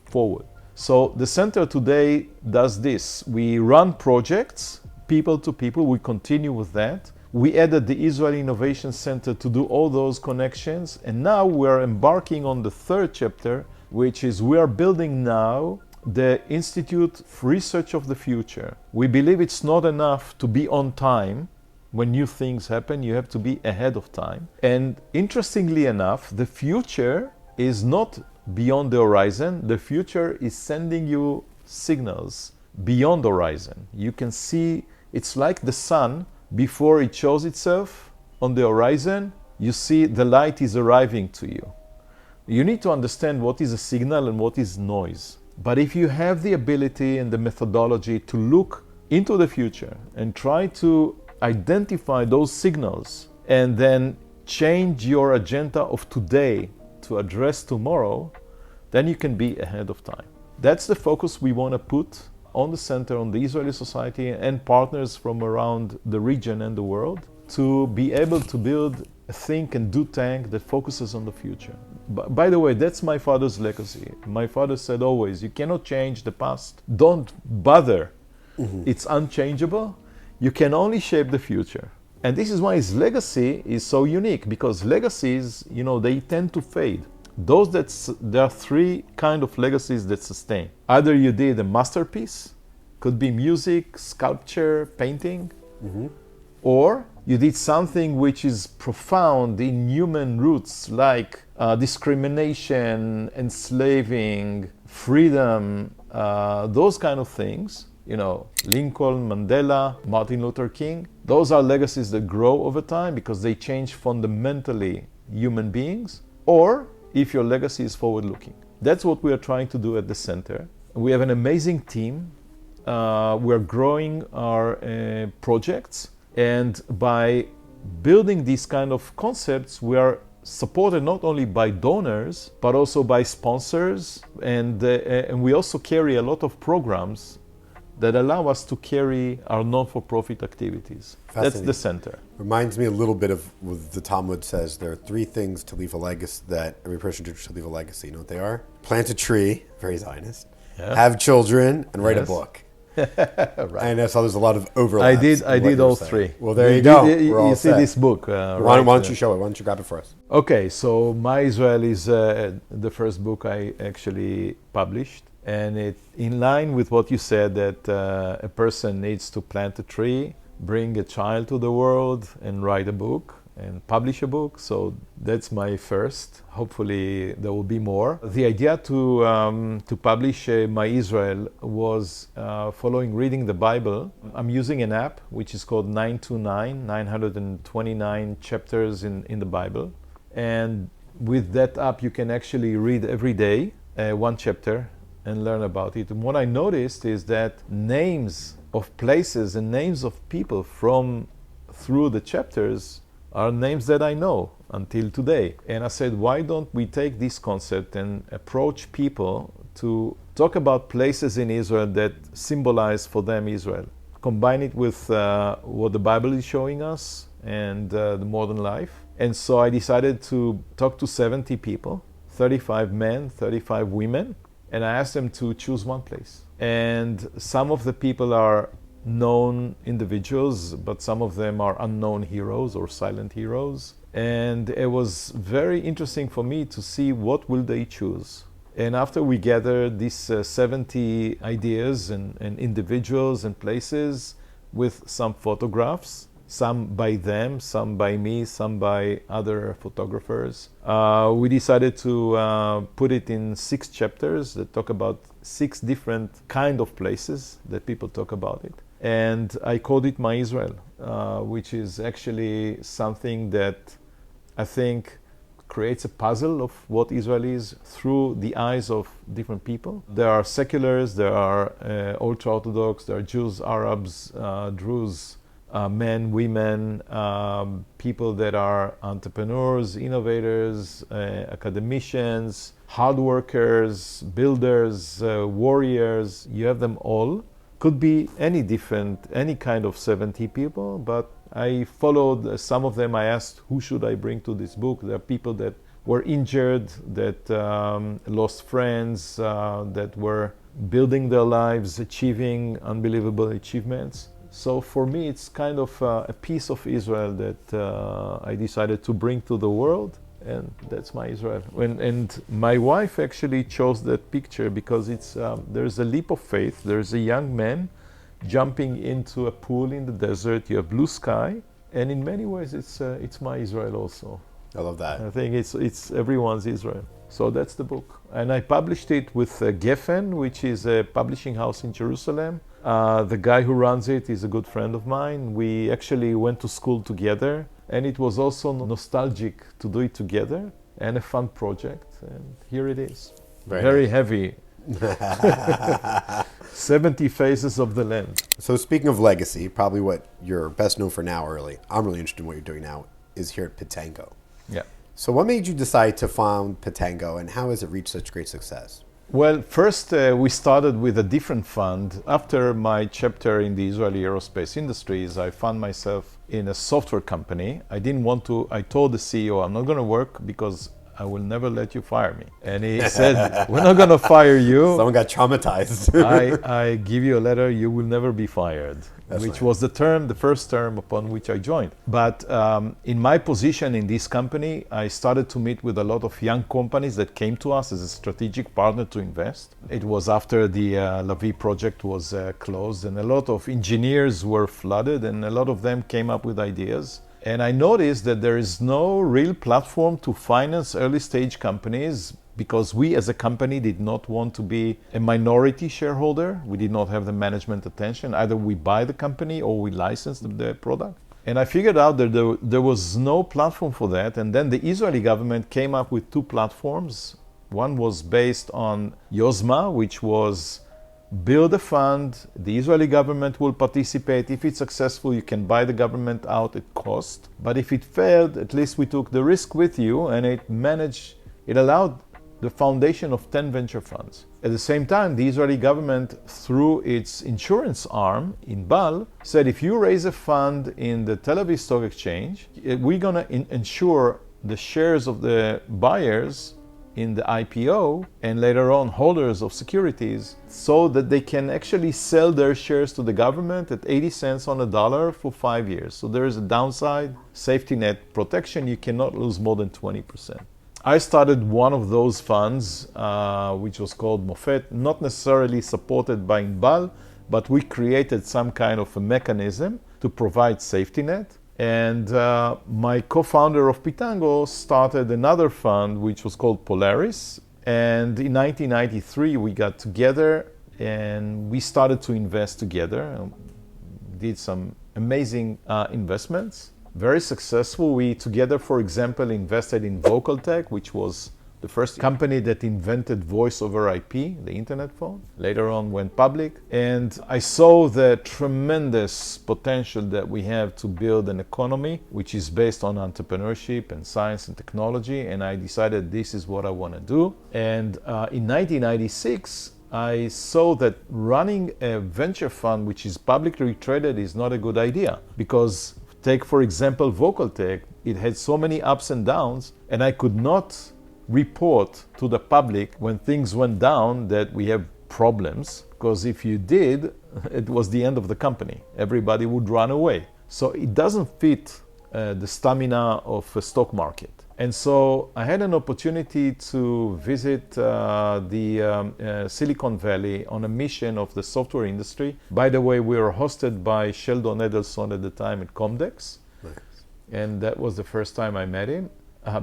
forward. So the center today does this. We run projects, people to people. We continue with that. We added the Israel Innovation Center to do all those connections. And now we're embarking on the third chapter, which is we are building now the Institute for Research of the Future. We believe it's not enough to be on time. When new things happen, you have to be ahead of time. And interestingly enough, the future is not beyond the horizon. The future is sending you signals beyond the horizon. You can see, it's like the sun, before it shows itself on the horizon, you see the light is arriving to you. You need to understand what is a signal and what is noise. But if you have the ability and the methodology to look into the future and try to identify those signals and then change your agenda of today to address tomorrow, then you can be ahead of time. That's the focus we want to put on the center, on the Israeli society and partners from around the region and the world to be able to build a think and do tank that focuses on the future. By the way, that's my father's legacy. My father said always, you cannot change the past. Don't bother. It's unchangeable. You can only shape the future. And this is why his legacy is so unique, because legacies, they tend to fade. There are three kind of legacies that sustain. Either you did a masterpiece, could be music, sculpture, painting, or you did something which is profound in human roots, like discrimination, enslaving, freedom, those kind of things. Lincoln, Mandela, Martin Luther King. Those are legacies that grow over time because they change fundamentally human beings. Or if your legacy is forward-looking. That's what we are trying to do at the center. We have an amazing team. We're growing our projects. And by building these kind of concepts, we are supported not only by donors, but also by sponsors. And we also carry a lot of programs that allow us to carry our non-for-profit activities. That's the center. Reminds me a little bit of what the Talmud says. There are three things to leave a legacy, that every person should leave a legacy. You know what they are? Plant a tree, very Zionist. Yeah. Have children, and write a book. Right. And I saw there's a lot of overlap. I did all three. Well, there you go. You see this book. Why don't you show it? Why don't you grab it for us? Okay, so My Israel is the first book I actually published. And it's in line with what you said, that a person needs to plant a tree, bring a child to the world, and write a book. and publish a book. So that's my first. Hopefully there will be more. The idea to publish My Israel was following reading the Bible. I'm using an app which is called 929, 929 chapters in the Bible. And with that app you can actually read every day one chapter and learn about it. And what I noticed is that names of places and names of people through the chapters are names that I know until today. And I said, why don't we take this concept and approach people to talk about places in Israel that symbolize for them Israel. Combine it with what the Bible is showing us and the modern life. And so I decided to talk to 70 people, 35 men, 35 women, and I asked them to choose one place. And some of the people are known individuals, but some of them are unknown heroes or silent heroes. And it was very interesting for me to see what will they choose. And after we gathered these 70 ideas and individuals and places with some photographs, some by them, some by me, some by other photographers, we decided to put it in 6 chapters that talk about 6 different kind of places that people talk about it. And I called it My Israel, which is actually something that I think creates a puzzle of what Israel is through the eyes of different people. There are seculars, there are ultra-Orthodox, there are Jews, Arabs, Druze, men, women, people that are entrepreneurs, innovators, academicians, hard workers, builders, warriors. You have them all. Could be any kind of 70 people, but I followed some of them. I asked, who should I bring to this book? There are people that were injured, that lost friends, that were building their lives, achieving unbelievable achievements. So for me, it's kind of a piece of Israel that I decided to bring to the world, and that's My Israel. And my wife actually chose that picture because there's a leap of faith. There's a young man jumping into a pool in the desert. You have blue sky, and in many ways, it's My Israel also. I love that. I think it's everyone's Israel. So that's the book, and I published it with Geffen, which is a publishing house in Jerusalem. The guy who runs it is a good friend of mine. We actually went to school together, and it was also nostalgic to do it together and a fun project. And here it is. Very heavy. 70 Faces of the Land. So speaking of legacy, probably what you're best known for now, I'm really interested in what you're doing now, is here at Pitango. Yeah. So what made you decide to found Pitango, and how has it reached such great success? Well, first we started with a different fund. After my chapter in the Israeli aerospace industries, I found myself in a software company. I told the CEO, I'm not going to work because I will never let you fire me. And he said, we're not going to fire you. Someone got traumatized. I give you a letter, you will never be fired. Which was the first term upon which I joined. But in my position in this company, I started to meet with a lot of young companies that came to us as a strategic partner to invest. It was after the Lavi project was closed, and a lot of engineers were flooded, and a lot of them came up with ideas. And I noticed that there is no real platform to finance early stage companies because we as a company did not want to be a minority shareholder. We did not have the management attention. Either we buy the company or we license the product. And I figured out that there was no platform for that. And then the Israeli government came up with 2 platforms. One was based on Yozma, which was build a fund, the Israeli government will participate. If it's successful, you can buy the government out at cost. But if it failed, at least we took the risk with you, and it allowed the foundation of 10 venture funds. At the same time, the Israeli government, through its insurance arm, Inbal, said if you raise a fund in the Tel Aviv Stock Exchange, we're going to insure the shares of the buyers in the IPO and later on holders of securities so that they can actually sell their shares to the government at 80 cents on a dollar for 5 years. So there is a downside safety net protection. You cannot lose more than 20%. I started one of those funds, which was called Mofet, not necessarily supported by Inbal, but we created some kind of a mechanism to provide safety net. And my co-founder of Pitango started another fund which was called Polaris. And in 1993, we got together and we started to invest together. Did some amazing investments, very successful. We together, for example, invested in IsraelTech, which was the first company that invented voice over IP, the internet phone. Later on went public. And I saw the tremendous potential that we have to build an economy which is based on entrepreneurship and science and technology. And I decided this is what I want to do. And in 1996, I saw that running a venture fund which is publicly traded is not a good idea. Because take, for example, IsraelTech, it had so many ups and downs, and I could not report to the public when things went down that we have problems, because if you did, it was the end of the company. Everybody would run away. So it doesn't fit the stamina of a stock market. And so I had an opportunity to visit the Silicon Valley on a mission of the software industry. By the way, we were hosted by Sheldon Adelson at the time at Comdex. Nice. And that was the first time I met him.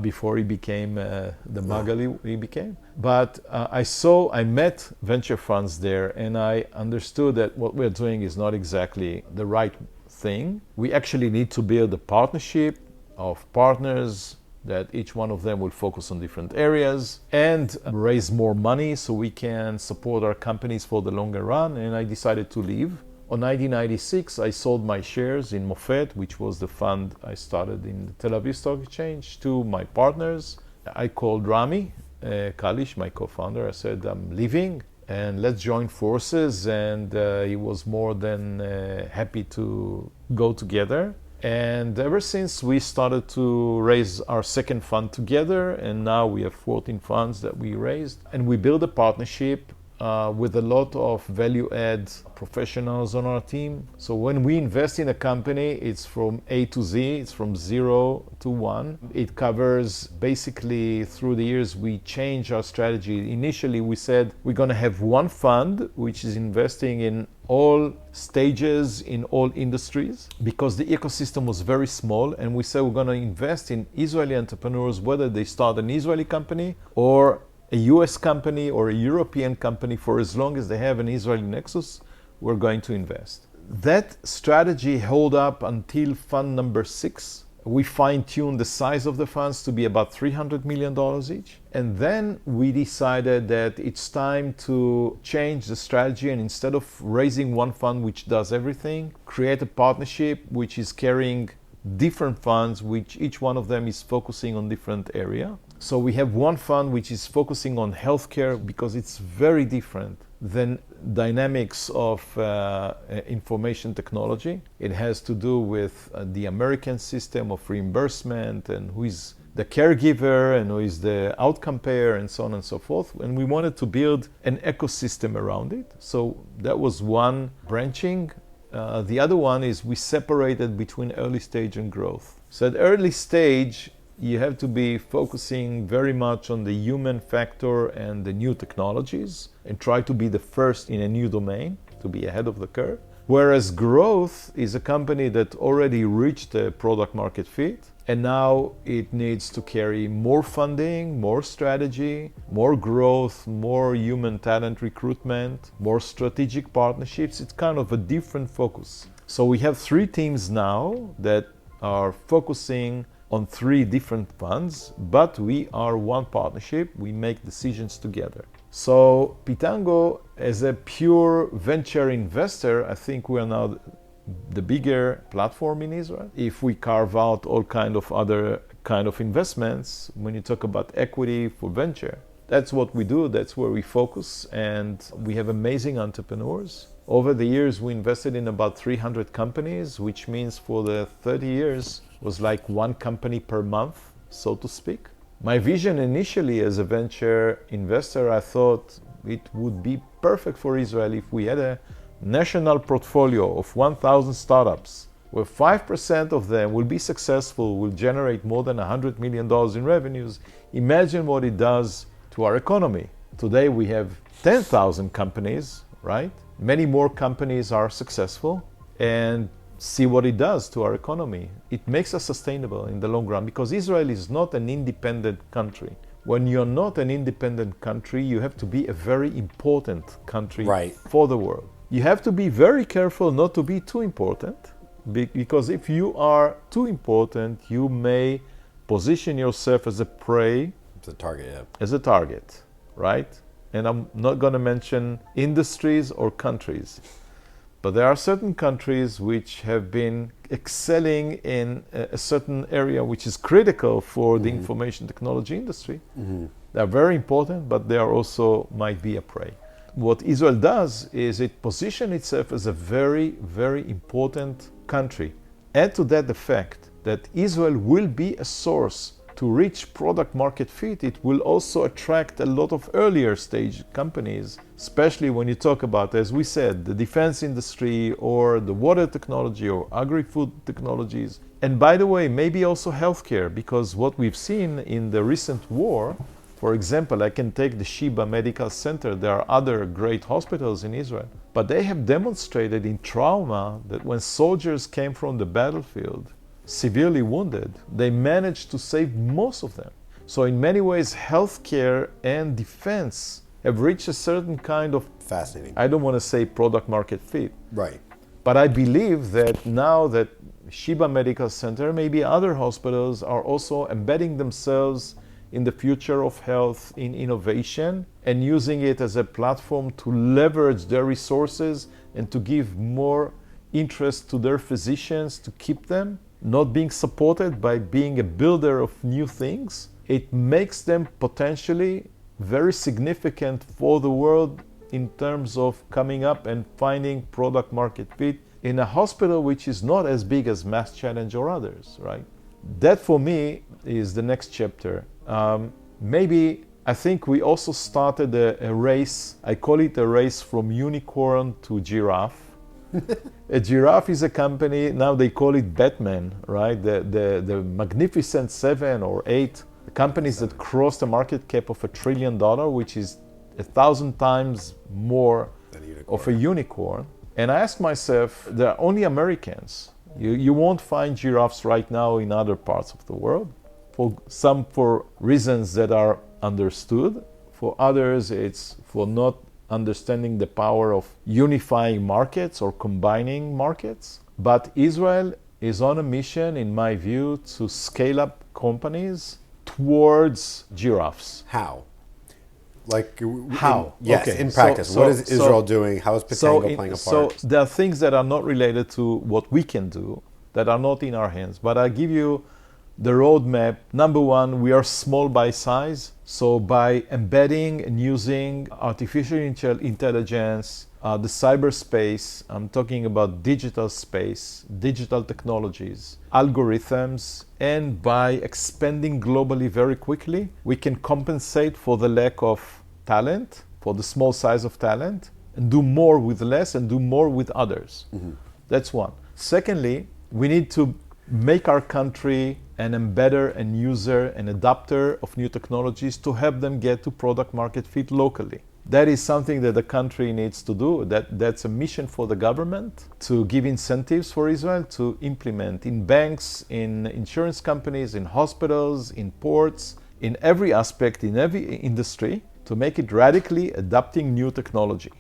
Before he became the Magali he became. But I met venture funds there, and I understood that what we're doing is not exactly the right thing. We actually need to build a partnership of partners that each one of them will focus on different areas and raise more money so we can support our companies for the longer run. And I decided to leave. On 1996, I sold my shares in Mofet, which was the fund I started in the Tel Aviv Stock Exchange, to my partners. I called Rami Kalish, my co-founder. I said, I'm leaving and let's join forces. And he was more than happy to go together. And ever since, we started to raise our second fund together. And now we have 14 funds that we raised. And we built a partnership with a lot of value-add professionals on our team. So when we invest in a company, it's from A to Z, it's from 0 to 1. It covers basically, through the years, we changed our strategy. Initially, we said we're going to have one fund which is investing in all stages, in all industries, because the ecosystem was very small. And we said we're going to invest in Israeli entrepreneurs, whether they start an Israeli company or a US company or a European company, for as long as they have an Israeli nexus, we're going to invest. That strategy held up until fund number 6. We fine-tuned the size of the funds to be about $300 million each. And then we decided that it's time to change the strategy, and instead of raising one fund which does everything, create a partnership which is carrying different funds, which each one of them is focusing on different area. So we have one fund which is focusing on healthcare because it's very different than dynamics of information technology. It has to do with the American system of reimbursement and who is the caregiver and who is the outcome payer and so on and so forth. And we wanted to build an ecosystem around it. So that was one branching. The other one is we separated between early stage and growth. So at early stage, you have to be focusing very much on the human factor and the new technologies and try to be the first in a new domain, to be ahead of the curve. Whereas growth is a company that already reached a product market fit, and now it needs to carry more funding, more strategy, more growth, more human talent recruitment, more strategic partnerships. It's kind of a different focus. So we have 3 teams now that are focusing on 3 different funds, but we are one partnership. We make decisions together. So Pitango, as a pure venture investor, I think we are now the bigger platform in Israel. If we carve out all kind of other kind of investments, when you talk about equity for venture, that's what we do, that's where we focus, and we have amazing entrepreneurs. Over the years, we invested in about 300 companies, which means for the 30 years was like one company per month, so to speak. My vision initially as a venture investor, I thought it would be perfect for Israel if we had a national portfolio of 1,000 startups, where 5% of them will be successful, will generate more than $100 million in revenues. Imagine what it does to our economy. Today we have 10,000 companies, right? Many more companies are successful, and see what it does to our economy. It makes us sustainable in the long run because Israel is not an independent country. When you're not an independent country, you have to be a very important country for the world. You have to be very careful not to be too important, because if you are too important, you may position yourself as a prey. It's a target, yeah. As a target, right? And I'm not going to mention industries or countries. But there are certain countries which have been excelling in a certain area which is critical for the information technology industry. They're very important, but they are also might be a prey. What Israel does is it positions itself as a very, very important country. Add to that the fact that Israel will be a source to reach product market fit. It will also attract a lot of earlier stage companies, especially when you talk about, as we said, the defense industry or the water technology or agri-food technologies. And by the way, maybe also healthcare, because what we've seen in the recent war, for example, I can take the Sheba Medical Center. There are other great hospitals in Israel, but they have demonstrated in trauma that when soldiers came from the battlefield, severely wounded, they managed to save most of them. So in many ways, healthcare and defense have reached a certain kind of, fascinating, I don't want to say product market fit. Right. But I believe that now that Sheba Medical Center, maybe other hospitals are also embedding themselves in the future of health, in innovation, and using it as a platform to leverage their resources and to give more interest to their physicians to keep them, not being supported by being a builder of new things. It makes them potentially very significant for the world in terms of coming up and finding product market fit in a hospital which is not as big as Mass Challenge or others, right? That for me is the next chapter. Maybe I think we also started a race. I call it a race from unicorn to giraffe. A giraffe is a company, now they call it Batman, right? The Magnificent Seven or Eight, the companies that crossed the market cap of $1 trillion, which is 1,000 times more of a unicorn. And I asked myself, they're only Americans. You won't find giraffes right now in other parts of the world. For reasons that are understood. For others, it's for not understanding the power of unifying markets or combining markets. But Israel is on a mission, in my view, to scale up companies towards giraffes. How? Like how? Yes, okay. in practice. What is Israel doing? How is Pitango playing a part? So there are things that are not related to what we can do, that are not in our hands. But I give you the roadmap. Number one, we are small by size. So by embedding and using artificial intelligence, the cyberspace, I'm talking about digital space, digital technologies, algorithms, and by expanding globally very quickly, we can compensate for the lack of talent, for the small size of talent, and do more with less and do more with others. That's one. Secondly, we need to make our country an embedder and user and adapter of new technologies to help them get to product market fit locally. That is something that the country needs to do. That's a mission for the government to give incentives for Israel to implement in banks, in insurance companies, in hospitals, in ports, in every aspect, in every industry, to make it radically adapting new technology.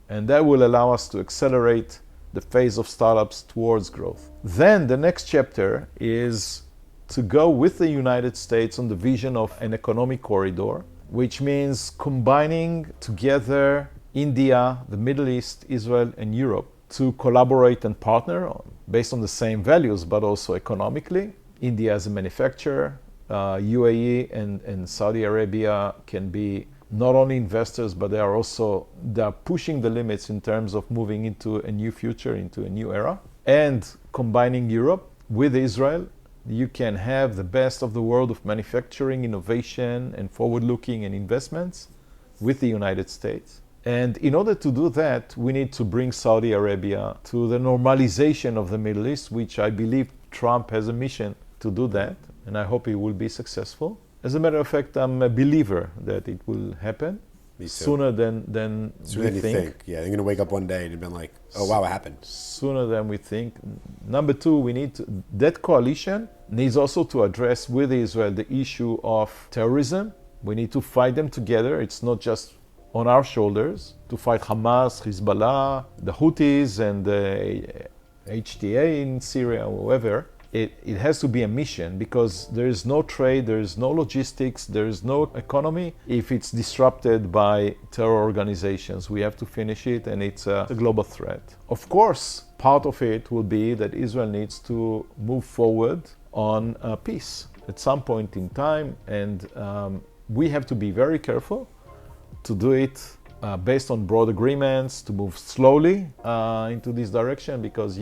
And that will allow us to accelerate the phase of startups towards growth. Then the next chapter is to go with the United States on the vision of an economic corridor, which means combining together India, the Middle East, Israel, and Europe to collaborate and partner based on the same values, but also economically. India as a manufacturer, UAE and Saudi Arabia can be not only investors, but they are pushing the limits in terms of moving into a new future, into a new era. And combining Europe with Israel, you can have the best of the world of manufacturing, innovation, and forward-looking and investments with the United States. And in order to do that, we need to bring Saudi Arabia to the normalization of the Middle East, which I believe Trump has a mission to do that, and I hope he will be successful. As a matter of fact, I'm a believer that it will happen. Me too. sooner than Sooner we than you think. Yeah, they're going to wake up one day and be like, oh, wow, what happened? Sooner than we think. Number two, that coalition needs also to address with Israel the issue of terrorism. We need to fight them together. It's not just on our shoulders to fight Hamas, Hezbollah, the Houthis, and the HTA in Syria, or whoever. It has to be a mission, because there is no trade, there is no logistics, there is no economy if it's disrupted by terror organizations. We have to finish it, and it's a global threat. Of course, part of it will be that Israel needs to move forward on peace at some point in time, and we have to be very careful to do it based on broad agreements, to move slowly into this direction, because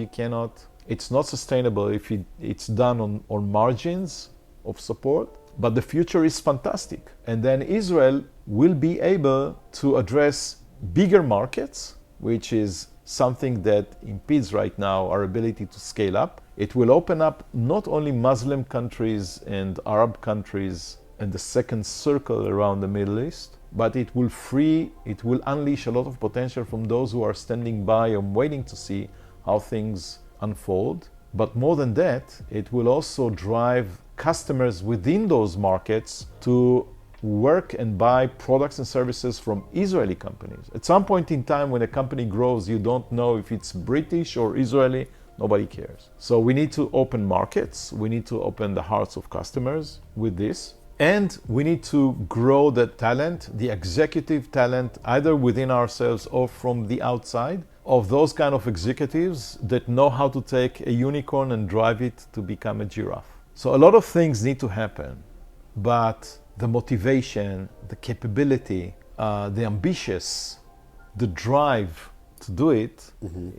it's not sustainable if it's done on margins of support. But the future is fantastic. And then Israel will be able to address bigger markets, which is something that impedes right now our ability to scale up. It will open up not only Muslim countries and Arab countries and the second circle around the Middle East, but it will unleash a lot of potential from those who are standing by and waiting to see how things unfold. But more than that, it will also drive customers within those markets to work and buy products and services from Israeli companies. At some point in time, when a company grows, you don't know if it's British or Israeli. Nobody cares. So we need to open markets. We need to open the hearts of customers with this. And we need to grow the talent, the executive talent, either within ourselves or from the outside, of those kind of executives that know how to take a unicorn and drive it to become a giraffe. So a lot of things need to happen, but the motivation, the capability, the ambitious, the drive to do it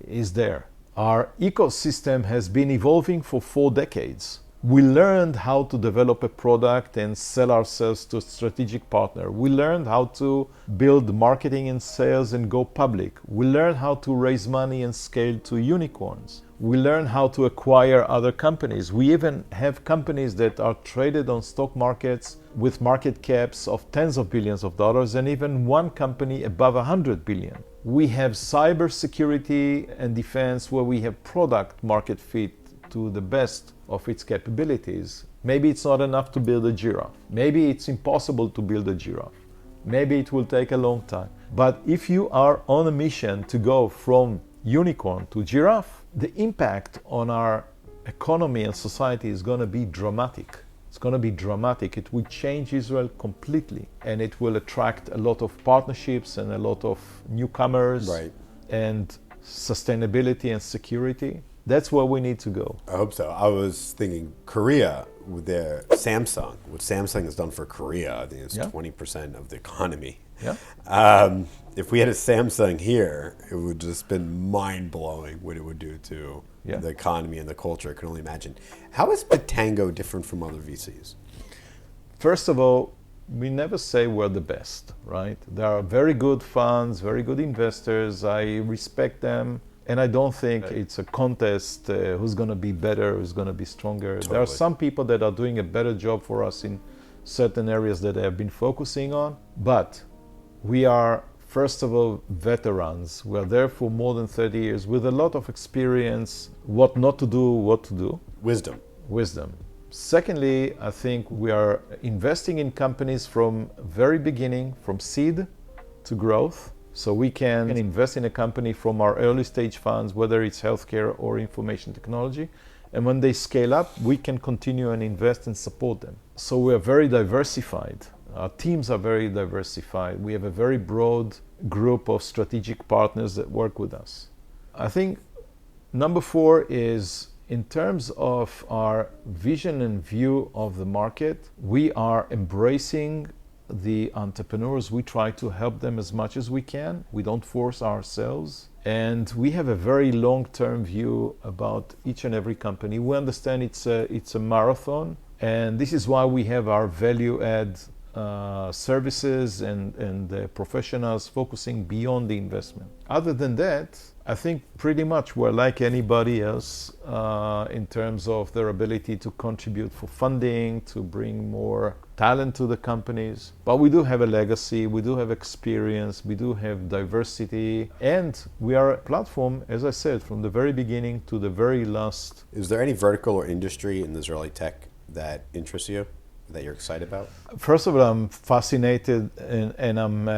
is there. Our ecosystem has been evolving for 4 decades. We learned how to develop a product and sell ourselves to a strategic partner. We learned how to build marketing and sales and go public. We learned how to raise money and scale to unicorns. We learned how to acquire other companies. We even have companies that are traded on stock markets with market caps of tens of billions of dollars, and even one company above 100 billion. We have cybersecurity and defense where we have product market fit to the best of its capabilities. Maybe it's not enough to build a giraffe. Maybe it's impossible to build a giraffe. Maybe it will take a long time. But if you are on a mission to go from unicorn to giraffe, the impact on our economy and society is going to be dramatic. It's going to be dramatic. It will change Israel completely, and it will attract a lot of partnerships and a lot of newcomers, Right. And sustainability and security. That's where we need to go. I hope so. I was thinking Korea with their Samsung. What Samsung has done for Korea, I think it's 20% of the economy. Yeah. If we had a Samsung here, it would just been mind-blowing what it would do to the economy and the culture. I can only imagine. How is Pitango different from other VCs? First of all, we never say we're the best, right? There are very good funds, very good investors. I respect them. And I don't think it's a contest who's going to be better, who's going to be stronger. Totally. There are some people that are doing a better job for us in certain areas that they have been focusing on. But we are, first of all, veterans. We are there for more than 30 years with a lot of experience, what not to do, what to do. Wisdom. Secondly, I think we are investing in companies from very beginning, from seed to growth. So we can invest in a company from our early stage funds, whether it's healthcare or information technology. And when they scale up, we can continue and invest and support them. So we are very diversified. Our teams are very diversified. We have a very broad group of strategic partners that work with us. I think number 4 is, in terms of our vision and view of the market, we are embracing the entrepreneurs. We try to help them as much as we can. We don't force ourselves. And we have a very long-term view about each and every company. We understand it's a marathon. And this is why we have our value-add services and professionals focusing beyond the investment. Other than that, I think pretty much we're like anybody else in terms of their ability to contribute for funding, to bring more talent to the companies. But we do have a legacy, we do have experience, we do have diversity, and we are a platform, as I said, from the very beginning to the very last. Is there any vertical or industry in Israeli tech that interests you, that you're excited about? First of all, I'm fascinated and I'm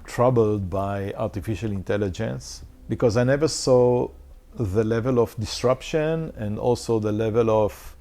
troubled by artificial intelligence, because I never saw the level of disruption and also the level of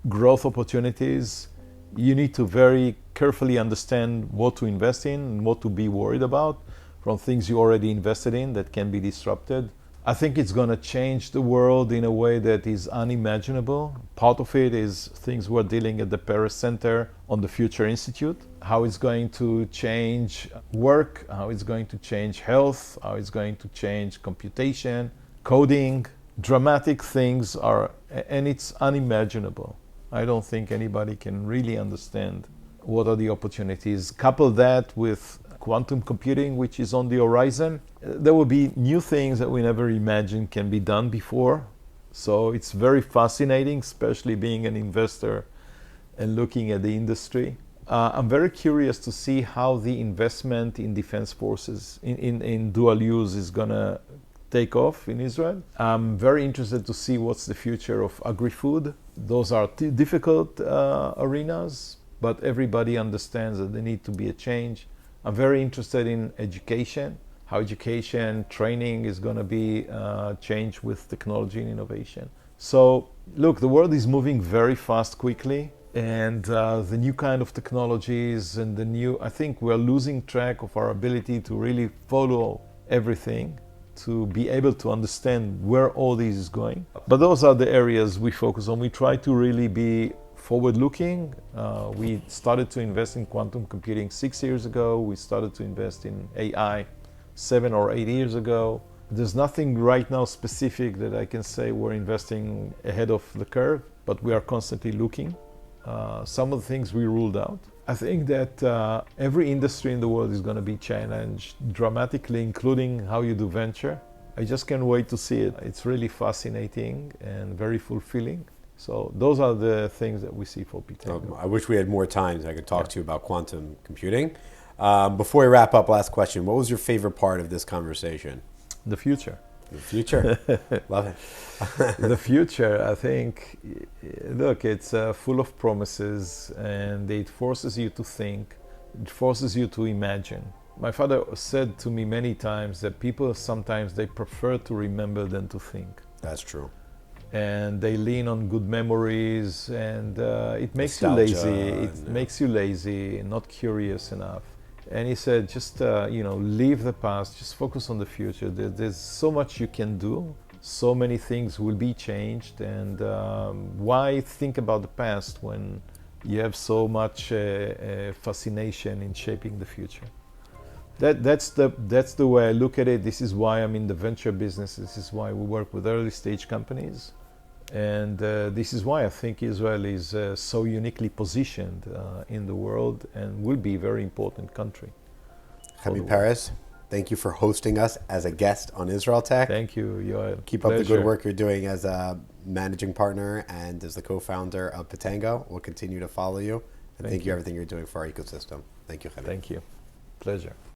growth opportunities. You need to very carefully understand what to invest in and what to be worried about from things you already invested in that can be disrupted. I think it's going to change the world in a way that is unimaginable. Part of it is things we're dealing at the Peres Center on the Future Institute, how it's going to change work, how it's going to change health, how it's going to change computation, coding. Dramatic things are, and it's unimaginable. I don't think anybody can really understand what are the opportunities. Couple that with quantum computing, which is on the horizon, there will be new things that we never imagined can be done before. So it's very fascinating, especially being an investor and looking at the industry. I'm very curious to see how the investment in defense forces, in dual use, is going to take off in Israel. I'm very interested to see what's the future of agri-food. Those are difficult arenas, but everybody understands that there needs to be a change. I'm very interested in education, how education training is going to be changed with technology and innovation. So look, the world is moving very fast, quickly, and the new kind of technologies and I think we're losing track of our ability to really follow everything, to be able to understand where all this is going. But those are the areas we focus on. We try to really be forward-looking. We started to invest in quantum computing 6 years ago. We started to invest in AI 7 or 8 years ago. There's nothing right now specific that I can say we're investing ahead of the curve, but we are constantly looking. Some of the things we ruled out. I think that every industry in the world is going to be challenged dramatically, including how you do venture. I just can't wait to see it. It's really fascinating and very fulfilling. So those are the things that we see for Pitango. I wish we had more time so I could talk to you about quantum computing. Before we wrap up, last question. What was your favorite part of this conversation? The future. The future. Love it. The future, I think, look, it's full of promises, and it forces you to think, it forces you to imagine. My father said to me many times that people sometimes they prefer to remember than to think. That's true. And they lean on good memories, and it makes Nostalgia, you lazy. It makes you lazy, not curious enough. And he said, just leave the past, just focus on the future. There's so much you can do, so many things will be changed, and why think about the past when you have so much fascination in shaping the future? That's the way I look at it. This is why I'm in the venture business. This is why we work with early stage companies. And this is why I think Israel is so uniquely positioned in the world and will be a very important country. Chemi Peres, thank you for hosting us as a guest on IsraelTech. Thank you, Yoel. Keep up the good work you're doing as a managing partner and as the co-founder of Pitango. We'll continue to follow you. And thank you for everything you're doing for our ecosystem. Thank you, Chemi. Thank you. Pleasure.